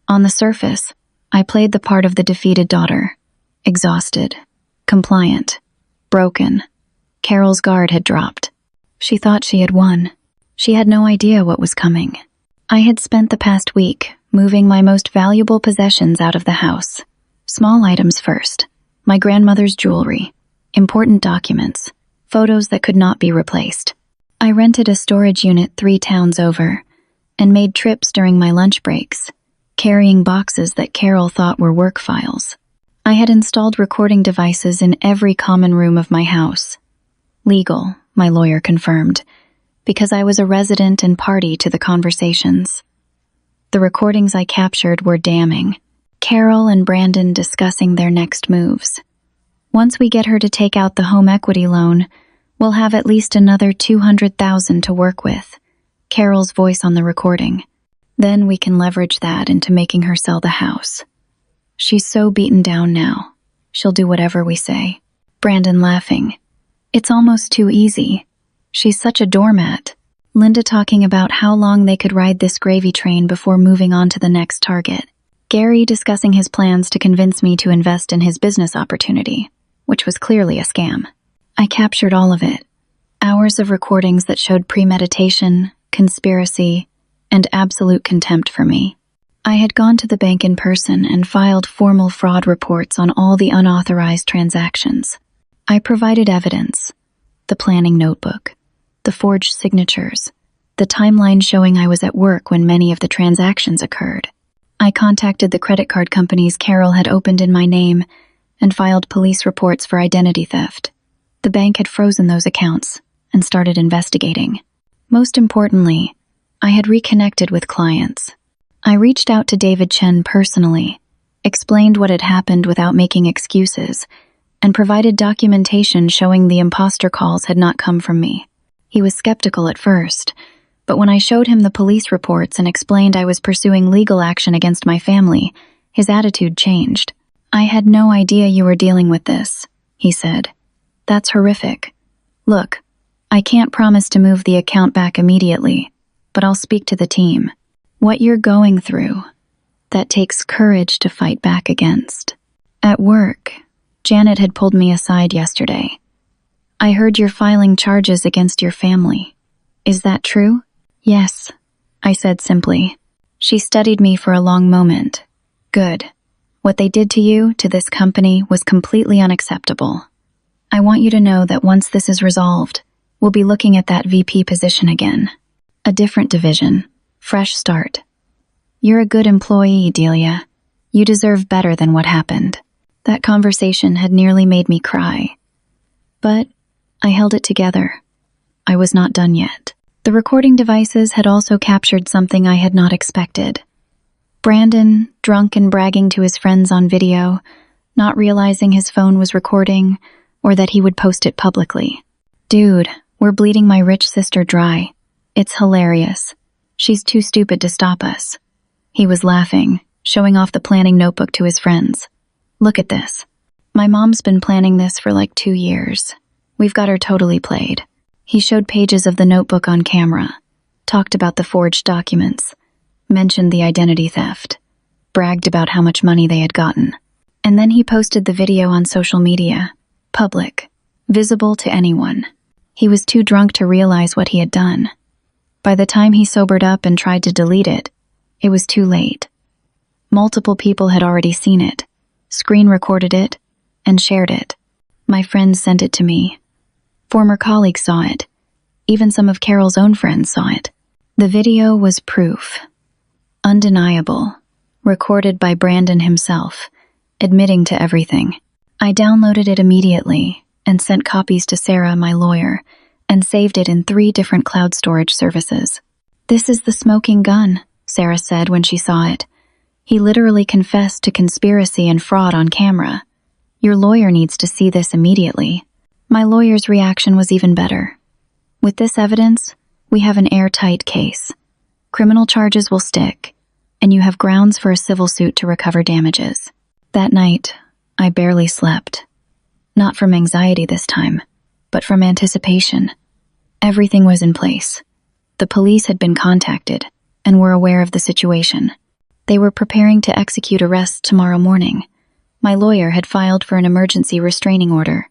On the surface, I played the part of the defeated daughter. Exhausted, compliant, broken. Carol's guard had dropped. She thought she had won. She had no idea what was coming. I had spent the past week moving my most valuable possessions out of the house. Small items first. My grandmother's jewelry, important documents, photos that could not be replaced. I rented a storage unit 3 towns over and made trips during my lunch breaks, carrying boxes that Carol thought were work files. I had installed recording devices in every common room of my house. Legal, my lawyer confirmed, because I was a resident and party to the conversations. The recordings I captured were damning. Carol and Brandon discussing their next moves. Once we get her to take out the home equity loan, we'll have at least another $200,000 to work with. Carol's voice on the recording. Then we can leverage that into making her sell the house. She's so beaten down now. She'll do whatever we say. Brandon laughing. It's almost too easy. She's such a doormat. Linda talking about how long they could ride this gravy train before moving on to the next target. Gary discussing his plans to convince me to invest in his business opportunity, which was clearly a scam. I captured all of it. Hours of recordings that showed premeditation, conspiracy, and absolute contempt for me. I had gone to the bank in person and filed formal fraud reports on all the unauthorized transactions. I provided evidence, the planning notebook, the forged signatures, the timeline showing I was at work when many of the transactions occurred. I contacted the credit card companies Carol had opened in my name and filed police reports for identity theft. The bank had frozen those accounts and started investigating. Most importantly, I had reconnected with clients. I reached out to David Chen personally, explained what had happened without making excuses, and provided documentation showing the imposter calls had not come from me. He was skeptical at first, but when I showed him the police reports and explained I was pursuing legal action against my family, his attitude changed. "I had no idea you were dealing with this," he said. "That's horrific. Look, I can't promise to move the account back immediately, but I'll speak to the team. What you're going through, that takes courage to fight back against." At work, Janet had pulled me aside yesterday. "I heard you're filing charges against your family. Is that true?" "Yes," I said simply. She studied me for a long moment. "Good. What they did to you, to this company, was completely unacceptable. I want you to know that once this is resolved, we'll be looking at that VP position again. A different division. Fresh start. You're a good employee, Delia. You deserve better than what happened." That conversation had nearly made me cry. But I held it together. I was not done yet. The recording devices had also captured something I had not expected. Brandon, drunk and bragging to his friends on video, not realizing his phone was recording or that he would post it publicly. "Dude, we're bleeding my rich sister dry. It's hilarious. She's too stupid to stop us." He was laughing, showing off the planning notebook to his friends. "Look at this. My mom's been planning this for like 2 years. We've got her totally played." He showed pages of the notebook on camera, talked about the forged documents, mentioned the identity theft, bragged about how much money they had gotten. And then he posted the video on social media, public, visible to anyone. He was too drunk to realize what he had done. By the time he sobered up and tried to delete it, it was too late. Multiple people had already seen it, screen recorded it, and shared it. My friends sent it to me. Former colleagues saw it. Even some of Carol's own friends saw it. The video was proof. Undeniable. Recorded by Brandon himself, admitting to everything. I downloaded it immediately and sent copies to Sarah, my lawyer, and saved it in 3 different cloud storage services. "This is the smoking gun," Sarah said when she saw it. "He literally confessed to conspiracy and fraud on camera. Your lawyer needs to see this immediately." My lawyer's reaction was even better. "With this evidence, we have an airtight case. Criminal charges will stick. and you have grounds for a civil suit to recover damages. That night, I barely slept. Not from anxiety this time, but from anticipation. Everything was in place. The police had been contacted and were aware of the situation. They were preparing to execute arrests tomorrow morning. My lawyer had filed for an emergency restraining order.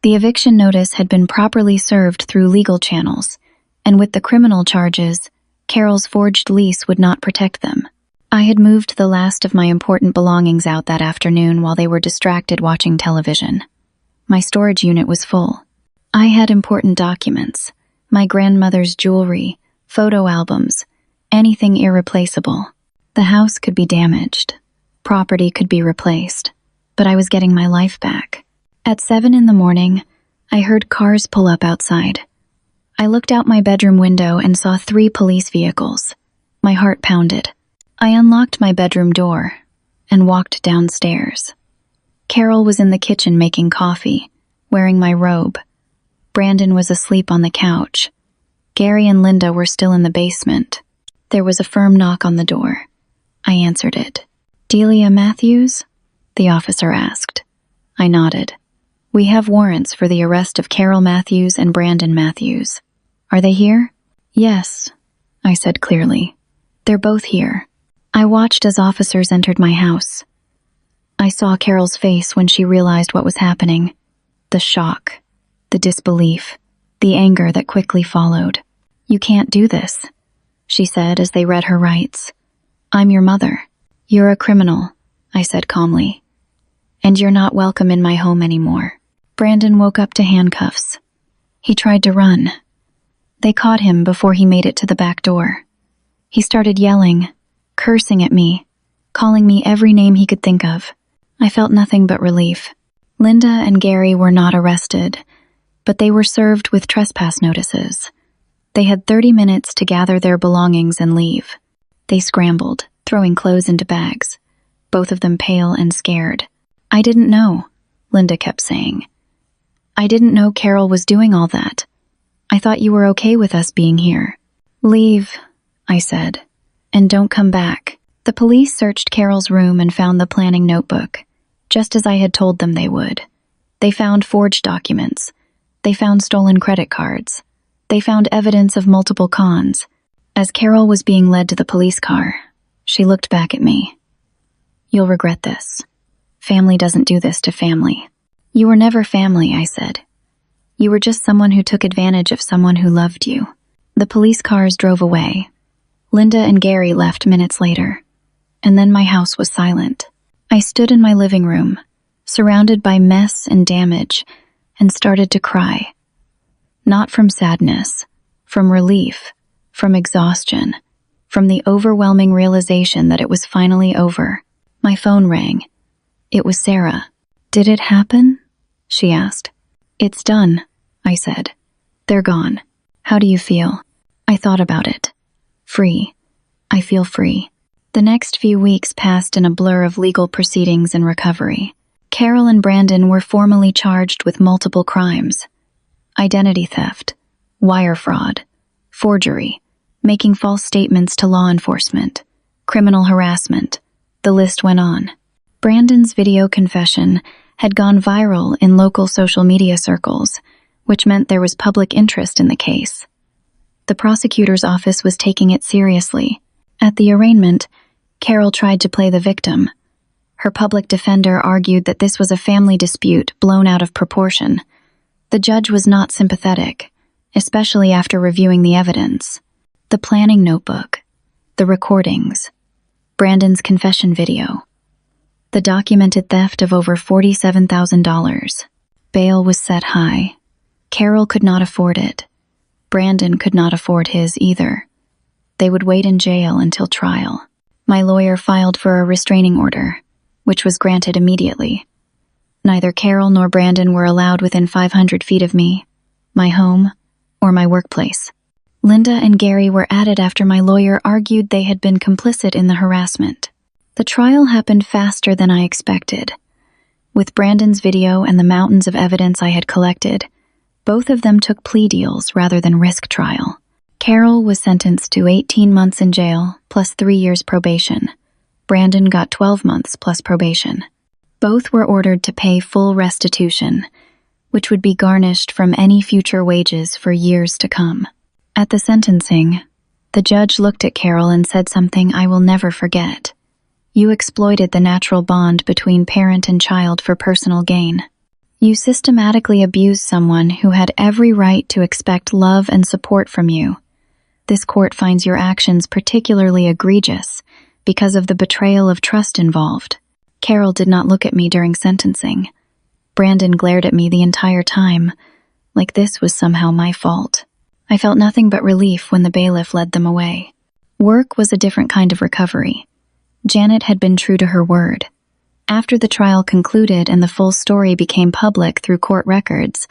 The eviction notice had been properly served through legal channels, and with the criminal charges, Carol's forged lease would not protect them. I had moved the last of my important belongings out that afternoon while they were distracted watching television. My storage unit was full. I had important documents, my grandmother's jewelry, photo albums, anything irreplaceable. The house could be damaged, property could be replaced, but I was getting my life back. At 7 in the morning, I heard cars pull up outside. I looked out my bedroom window and saw 3 police vehicles. My heart pounded. I unlocked my bedroom door and walked downstairs. Carol was in the kitchen making coffee, wearing my robe. Brandon was asleep on the couch. Gary and Linda were still in the basement. There was a firm knock on the door. I answered it. "Delia Matthews?" the officer asked. I nodded. "We have warrants for the arrest of Carol Matthews and Brandon Matthews. Are they here?" "Yes," I said clearly. "They're both here." I watched as officers entered my house. I saw Carol's face when she realized what was happening. The shock, the disbelief, the anger that quickly followed. "You can't do this," she said as they read her rights. "I'm your mother." "You're a criminal," I said calmly. "And you're not welcome in my home anymore." Brandon woke up to handcuffs. He tried to run. They caught him before he made it to the back door. He started yelling, cursing at me, calling me every name he could think of. I felt nothing but relief. Linda and Gary were not arrested, but they were served with trespass notices. They had 30 minutes to gather their belongings and leave. They scrambled, throwing clothes into bags, both of them pale and scared. "I didn't know," Linda kept saying. "I didn't know Carol was doing all that. I thought you were okay with us being here." "Leave," I said, "and don't come back." The police searched Carol's room and found the planning notebook, just as I had told them they would. They found forged documents. They found stolen credit cards. They found evidence of multiple cons. As Carol was being led to the police car, she looked back at me. "You'll regret this. Family doesn't do this to family." "You were never family," I said. "You were just someone who took advantage of someone who loved you." The police cars drove away. Linda and Gary left minutes later, and then my house was silent. I stood in my living room, surrounded by mess and damage, and started to cry. Not from sadness, from relief, from exhaustion, from the overwhelming realization that it was finally over. My phone rang. It was Sarah. "Did it happen?" she asked. "It's done," I said. "They're gone. How do you feel?" I thought about it. Free. I feel free. The next few weeks passed in a blur of legal proceedings and recovery. Carol and Brandon were formally charged with multiple crimes: identity theft, wire fraud, forgery, making false statements to law enforcement, criminal harassment. The list went on. Brandon's video confession had gone viral in local social media circles, which meant there was public interest in the case. The prosecutor's office was taking it seriously. At the arraignment, Carol tried to play the victim. Her public defender argued that this was a family dispute blown out of proportion. The judge was not sympathetic, especially after reviewing the evidence. The planning notebook, the recordings, Brandon's confession video, the documented theft of over $47,000. Bail was set high. Carol could not afford it. Brandon could not afford his either. They would wait in jail until trial. My lawyer filed for a restraining order, which was granted immediately. Neither Carol nor Brandon were allowed within 500 feet of me, my home, or my workplace. Linda and Gary were added after my lawyer argued they had been complicit in the harassment. The trial happened faster than I expected. With Brandon's video and the mountains of evidence I had collected, both of them took plea deals rather than risk trial. Carol was sentenced to 18 months in jail plus 3 years probation. Brandon got 12 months plus probation. Both were ordered to pay full restitution, which would be garnished from any future wages for years to come. At the sentencing, the judge looked at Carol and said something I will never forget. "You exploited the natural bond between parent and child for personal gain. You systematically abused someone who had every right to expect love and support from you. This court finds your actions particularly egregious because of the betrayal of trust involved." Carol did not look at me during sentencing. Brandon glared at me the entire time, like this was somehow my fault. I felt nothing but relief when the bailiff led them away. Work was a different kind of recovery. Janet had been true to her word. After the trial concluded and the full story became public through court records,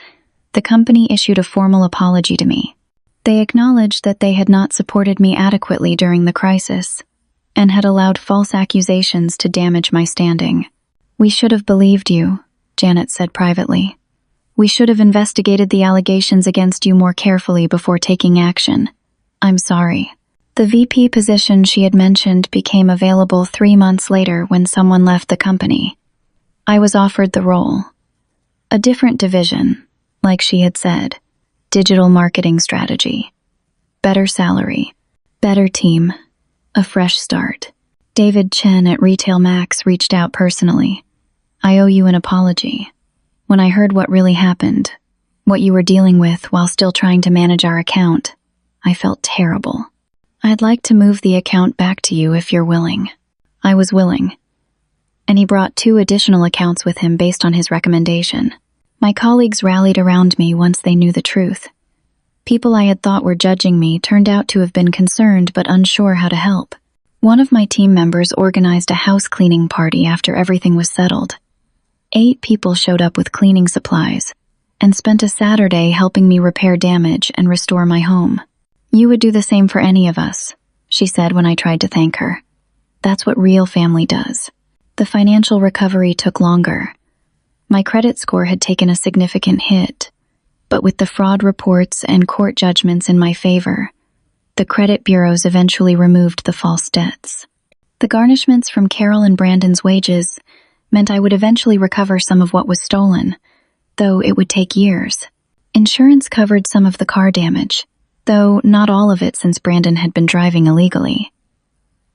the company issued a formal apology to me. They acknowledged that they had not supported me adequately during the crisis and had allowed false accusations to damage my standing. "We should have believed you," Janet said privately. "We should have investigated the allegations against you more carefully before taking action. I'm sorry." The VP position she had mentioned became available 3 months later when someone left the company. I was offered the role. A different division, like she had said. Digital marketing strategy. Better salary. Better team. A fresh start. David Chen at Retail Max reached out personally. "I owe you an apology. When I heard what really happened, what you were dealing with while still trying to manage our account, I felt terrible. I'd like to move the account back to you if you're willing." I was willing. And he brought 2 additional accounts with him based on his recommendation. My colleagues rallied around me once they knew the truth. People I had thought were judging me turned out to have been concerned but unsure how to help. One of my team members organized a house cleaning party after everything was settled. 8 people showed up with cleaning supplies and spent a Saturday helping me repair damage and restore my home. "You would do the same for any of us," she said when I tried to thank her. "That's what real family does." The financial recovery took longer. My credit score had taken a significant hit, but with the fraud reports and court judgments in my favor, the credit bureaus eventually removed the false debts. The garnishments from Carol and Brandon's wages meant I would eventually recover some of what was stolen, though it would take years. Insurance covered some of the car damage, though not all of it since Brandon had been driving illegally.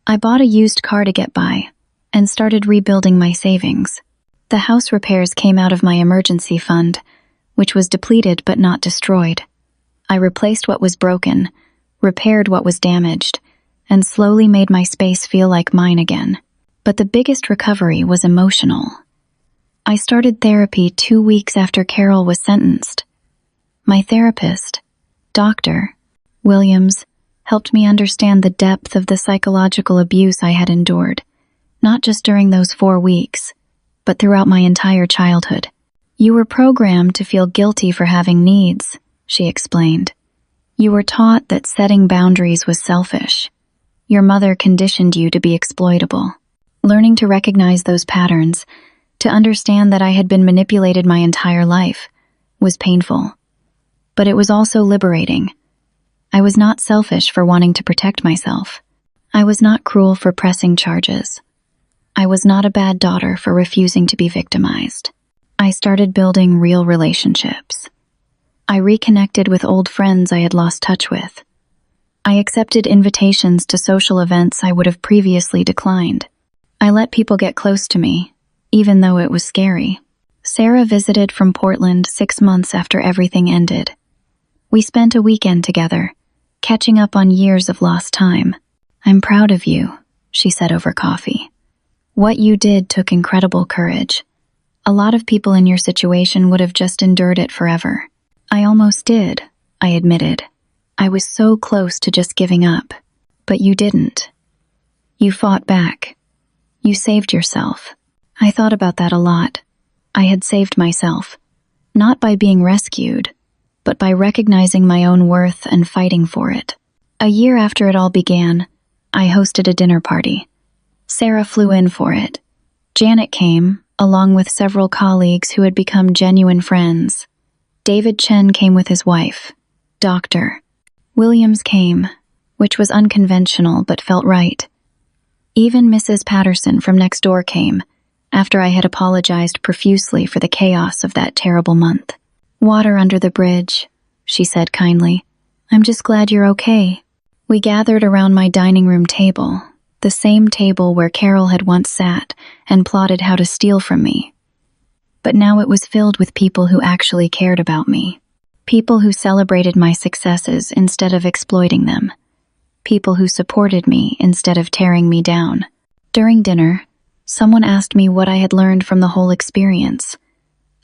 I bought a used car to get by and started rebuilding my savings. The house repairs came out of my emergency fund, which was depleted but not destroyed. I replaced what was broken, repaired what was damaged, and slowly made my space feel like mine again. But the biggest recovery was emotional. I started therapy 2 weeks after Carol was sentenced. My therapist, Dr. Williams, helped me understand the depth of the psychological abuse I had endured, not just during those 4 weeks, but throughout my entire childhood. "You were programmed to feel guilty for having needs," she explained. "You were taught that setting boundaries was selfish. Your mother conditioned you to be exploitable." Learning to recognize those patterns, to understand that I had been manipulated my entire life, was painful. But it was also liberating. I was not selfish for wanting to protect myself. I was not cruel for pressing charges. I was not a bad daughter for refusing to be victimized. I started building real relationships. I reconnected with old friends I had lost touch with. I accepted invitations to social events I would have previously declined. I let people get close to me, even though it was scary. Sarah visited from Portland 6 months after everything ended. We spent a weekend together, catching up on years of lost time. "I'm proud of you," she said over coffee. "What you did took incredible courage. A lot of people in your situation would have just endured it forever." "I almost did," I admitted. "I was so close to just giving up. But you didn't. You fought back. You saved yourself." I thought about that a lot. I had saved myself, not by being rescued, but by recognizing my own worth and fighting for it. A year after it all began, I hosted a dinner party. Sarah flew in for it. Janet came, along with several colleagues who had become genuine friends. David Chen came with his wife, Dr. Williams came, which was unconventional but felt right. Even Mrs. Patterson from next door came, after I had apologized profusely for the chaos of that terrible month. "Water under the bridge," she said kindly. "I'm just glad you're okay." We gathered around my dining room table, the same table where Carol had once sat and plotted how to steal from me. But now it was filled with people who actually cared about me. People who celebrated my successes instead of exploiting them. People who supported me instead of tearing me down. During dinner, someone asked me what I had learned from the whole experience.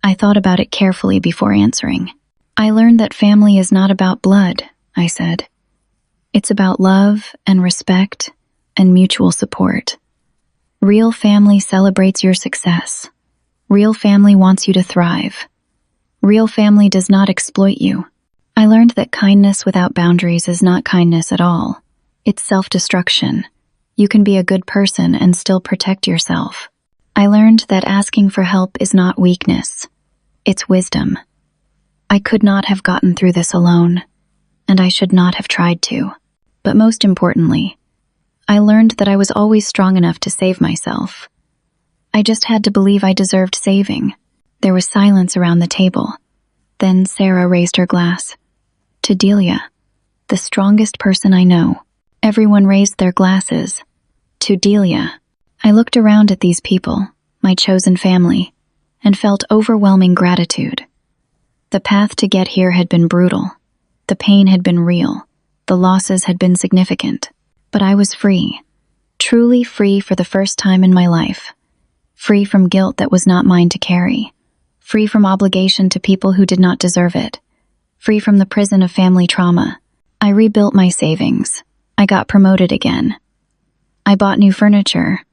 I thought about it carefully before answering. "I learned that family is not about blood," I said. "It's about love and respect and mutual support. Real family celebrates your success. Real family wants you to thrive. Real family does not exploit you." I learned that kindness without boundaries is not kindness at all. It's self-destruction. You can be a good person and still protect yourself. I learned that asking for help is not weakness. It's wisdom. I could not have gotten through this alone, and I should not have tried to. But most importantly, I learned that I was always strong enough to save myself. I just had to believe I deserved saving. There was silence around the table. Then Sarah raised her glass. "To Delia, the strongest person I know." Everyone raised their glasses. "To Delia." I looked around at these people, my chosen family, and felt overwhelming gratitude. The path to get here had been brutal. The pain had been real. The losses had been significant. But I was free. Truly free for the first time in my life. Free from guilt that was not mine to carry. Free from obligation to people who did not deserve it. Free from the prison of family trauma. I rebuilt my savings. I got promoted again. I bought new furniture.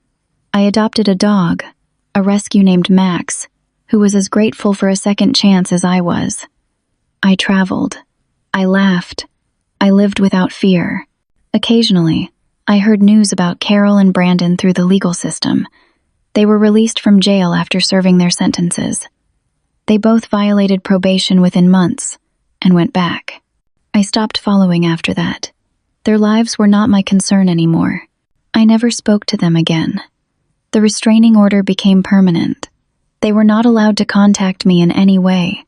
I adopted a dog, a rescue named Max, who was as grateful for a second chance as I was. I traveled. I laughed. I lived without fear. Occasionally, I heard news about Carol and Brandon through the legal system. They were released from jail after serving their sentences. They both violated probation within months and went back. I stopped following after that. Their lives were not my concern anymore. I never spoke to them again. The restraining order became permanent. They were not allowed to contact me in any way.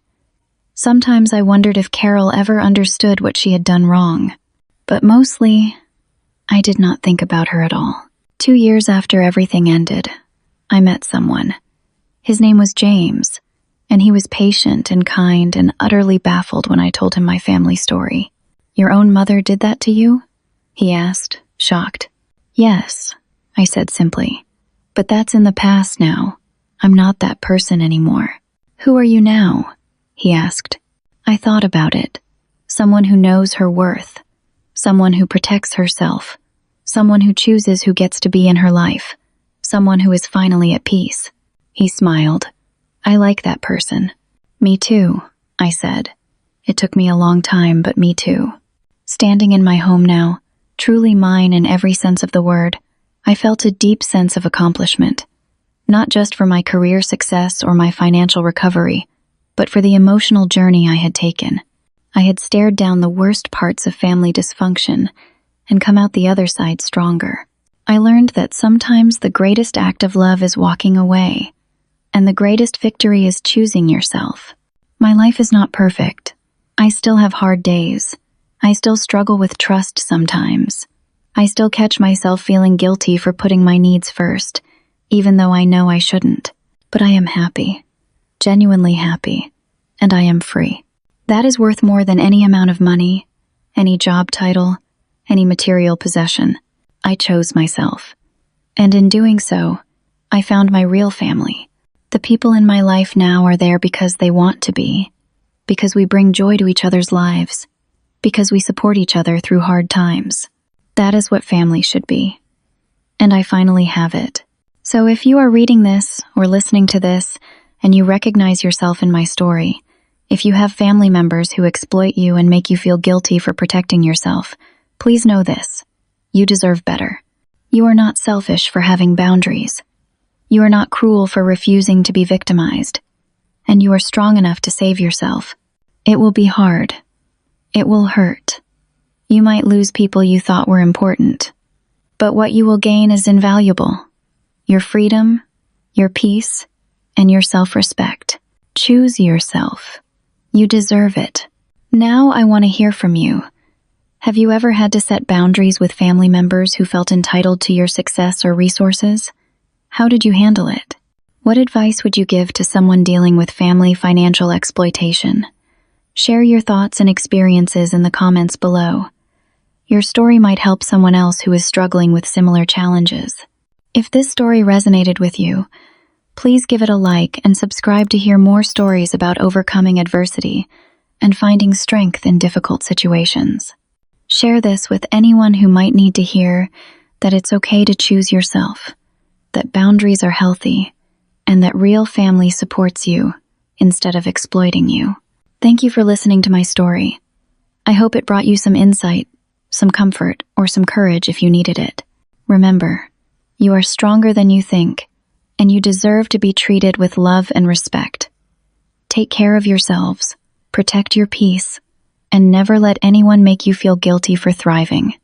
Sometimes I wondered if Carol ever understood what she had done wrong. But mostly, I did not think about her at all. 2 years after everything ended, I met someone. His name was James, and he was patient and kind and utterly baffled when I told him my family story. "Your own mother did that to you?" he asked, shocked. "Yes," I said simply. "But that's in the past now. I'm not that person anymore." "Who are you now?" he asked. I thought about it. Someone who knows her worth. Someone who protects herself. Someone who chooses who gets to be in her life. Someone who is finally at peace. He smiled. "I like that person." "Me too," I said. "It took me a long time, but me too." Standing in my home now, truly mine in every sense of the word, I felt a deep sense of accomplishment. Not just for my career success or my financial recovery, but for the emotional journey I had taken. I had stared down the worst parts of family dysfunction and come out the other side stronger. I learned that sometimes the greatest act of love is walking away, and the greatest victory is choosing yourself. My life is not perfect. I still have hard days. I still struggle with trust sometimes. I still catch myself feeling guilty for putting my needs first, even though I know I shouldn't. But I am happy, genuinely happy, and I am free. That is worth more than any amount of money, any job title, any material possession. I chose myself. And in doing so, I found my real family. The people in my life now are there because they want to be, because we bring joy to each other's lives, because we support each other through hard times. That is what family should be. And I finally have it. So if you are reading this or listening to this and you recognize yourself in my story, if you have family members who exploit you and make you feel guilty for protecting yourself, please know this. You deserve better. You are not selfish for having boundaries. You are not cruel for refusing to be victimized. And you are strong enough to save yourself. It will be hard. It will hurt. You might lose people you thought were important, but what you will gain is invaluable. Your freedom, your peace, and your self-respect. Choose yourself. You deserve it. Now I want to hear from you. Have you ever had to set boundaries with family members who felt entitled to your success or resources? How did you handle it? What advice would you give to someone dealing with family financial exploitation? Share your thoughts and experiences in the comments below. Your story might help someone else who is struggling with similar challenges. If this story resonated with you, please give it a like and subscribe to hear more stories about overcoming adversity and finding strength in difficult situations. Share this with anyone who might need to hear that it's okay to choose yourself, that boundaries are healthy, and that real family supports you instead of exploiting you. Thank you for listening to my story. I hope it brought you some insight, some comfort, or some courage if you needed it. Remember, you are stronger than you think, and you deserve to be treated with love and respect. Take care of yourselves, protect your peace, and never let anyone make you feel guilty for thriving.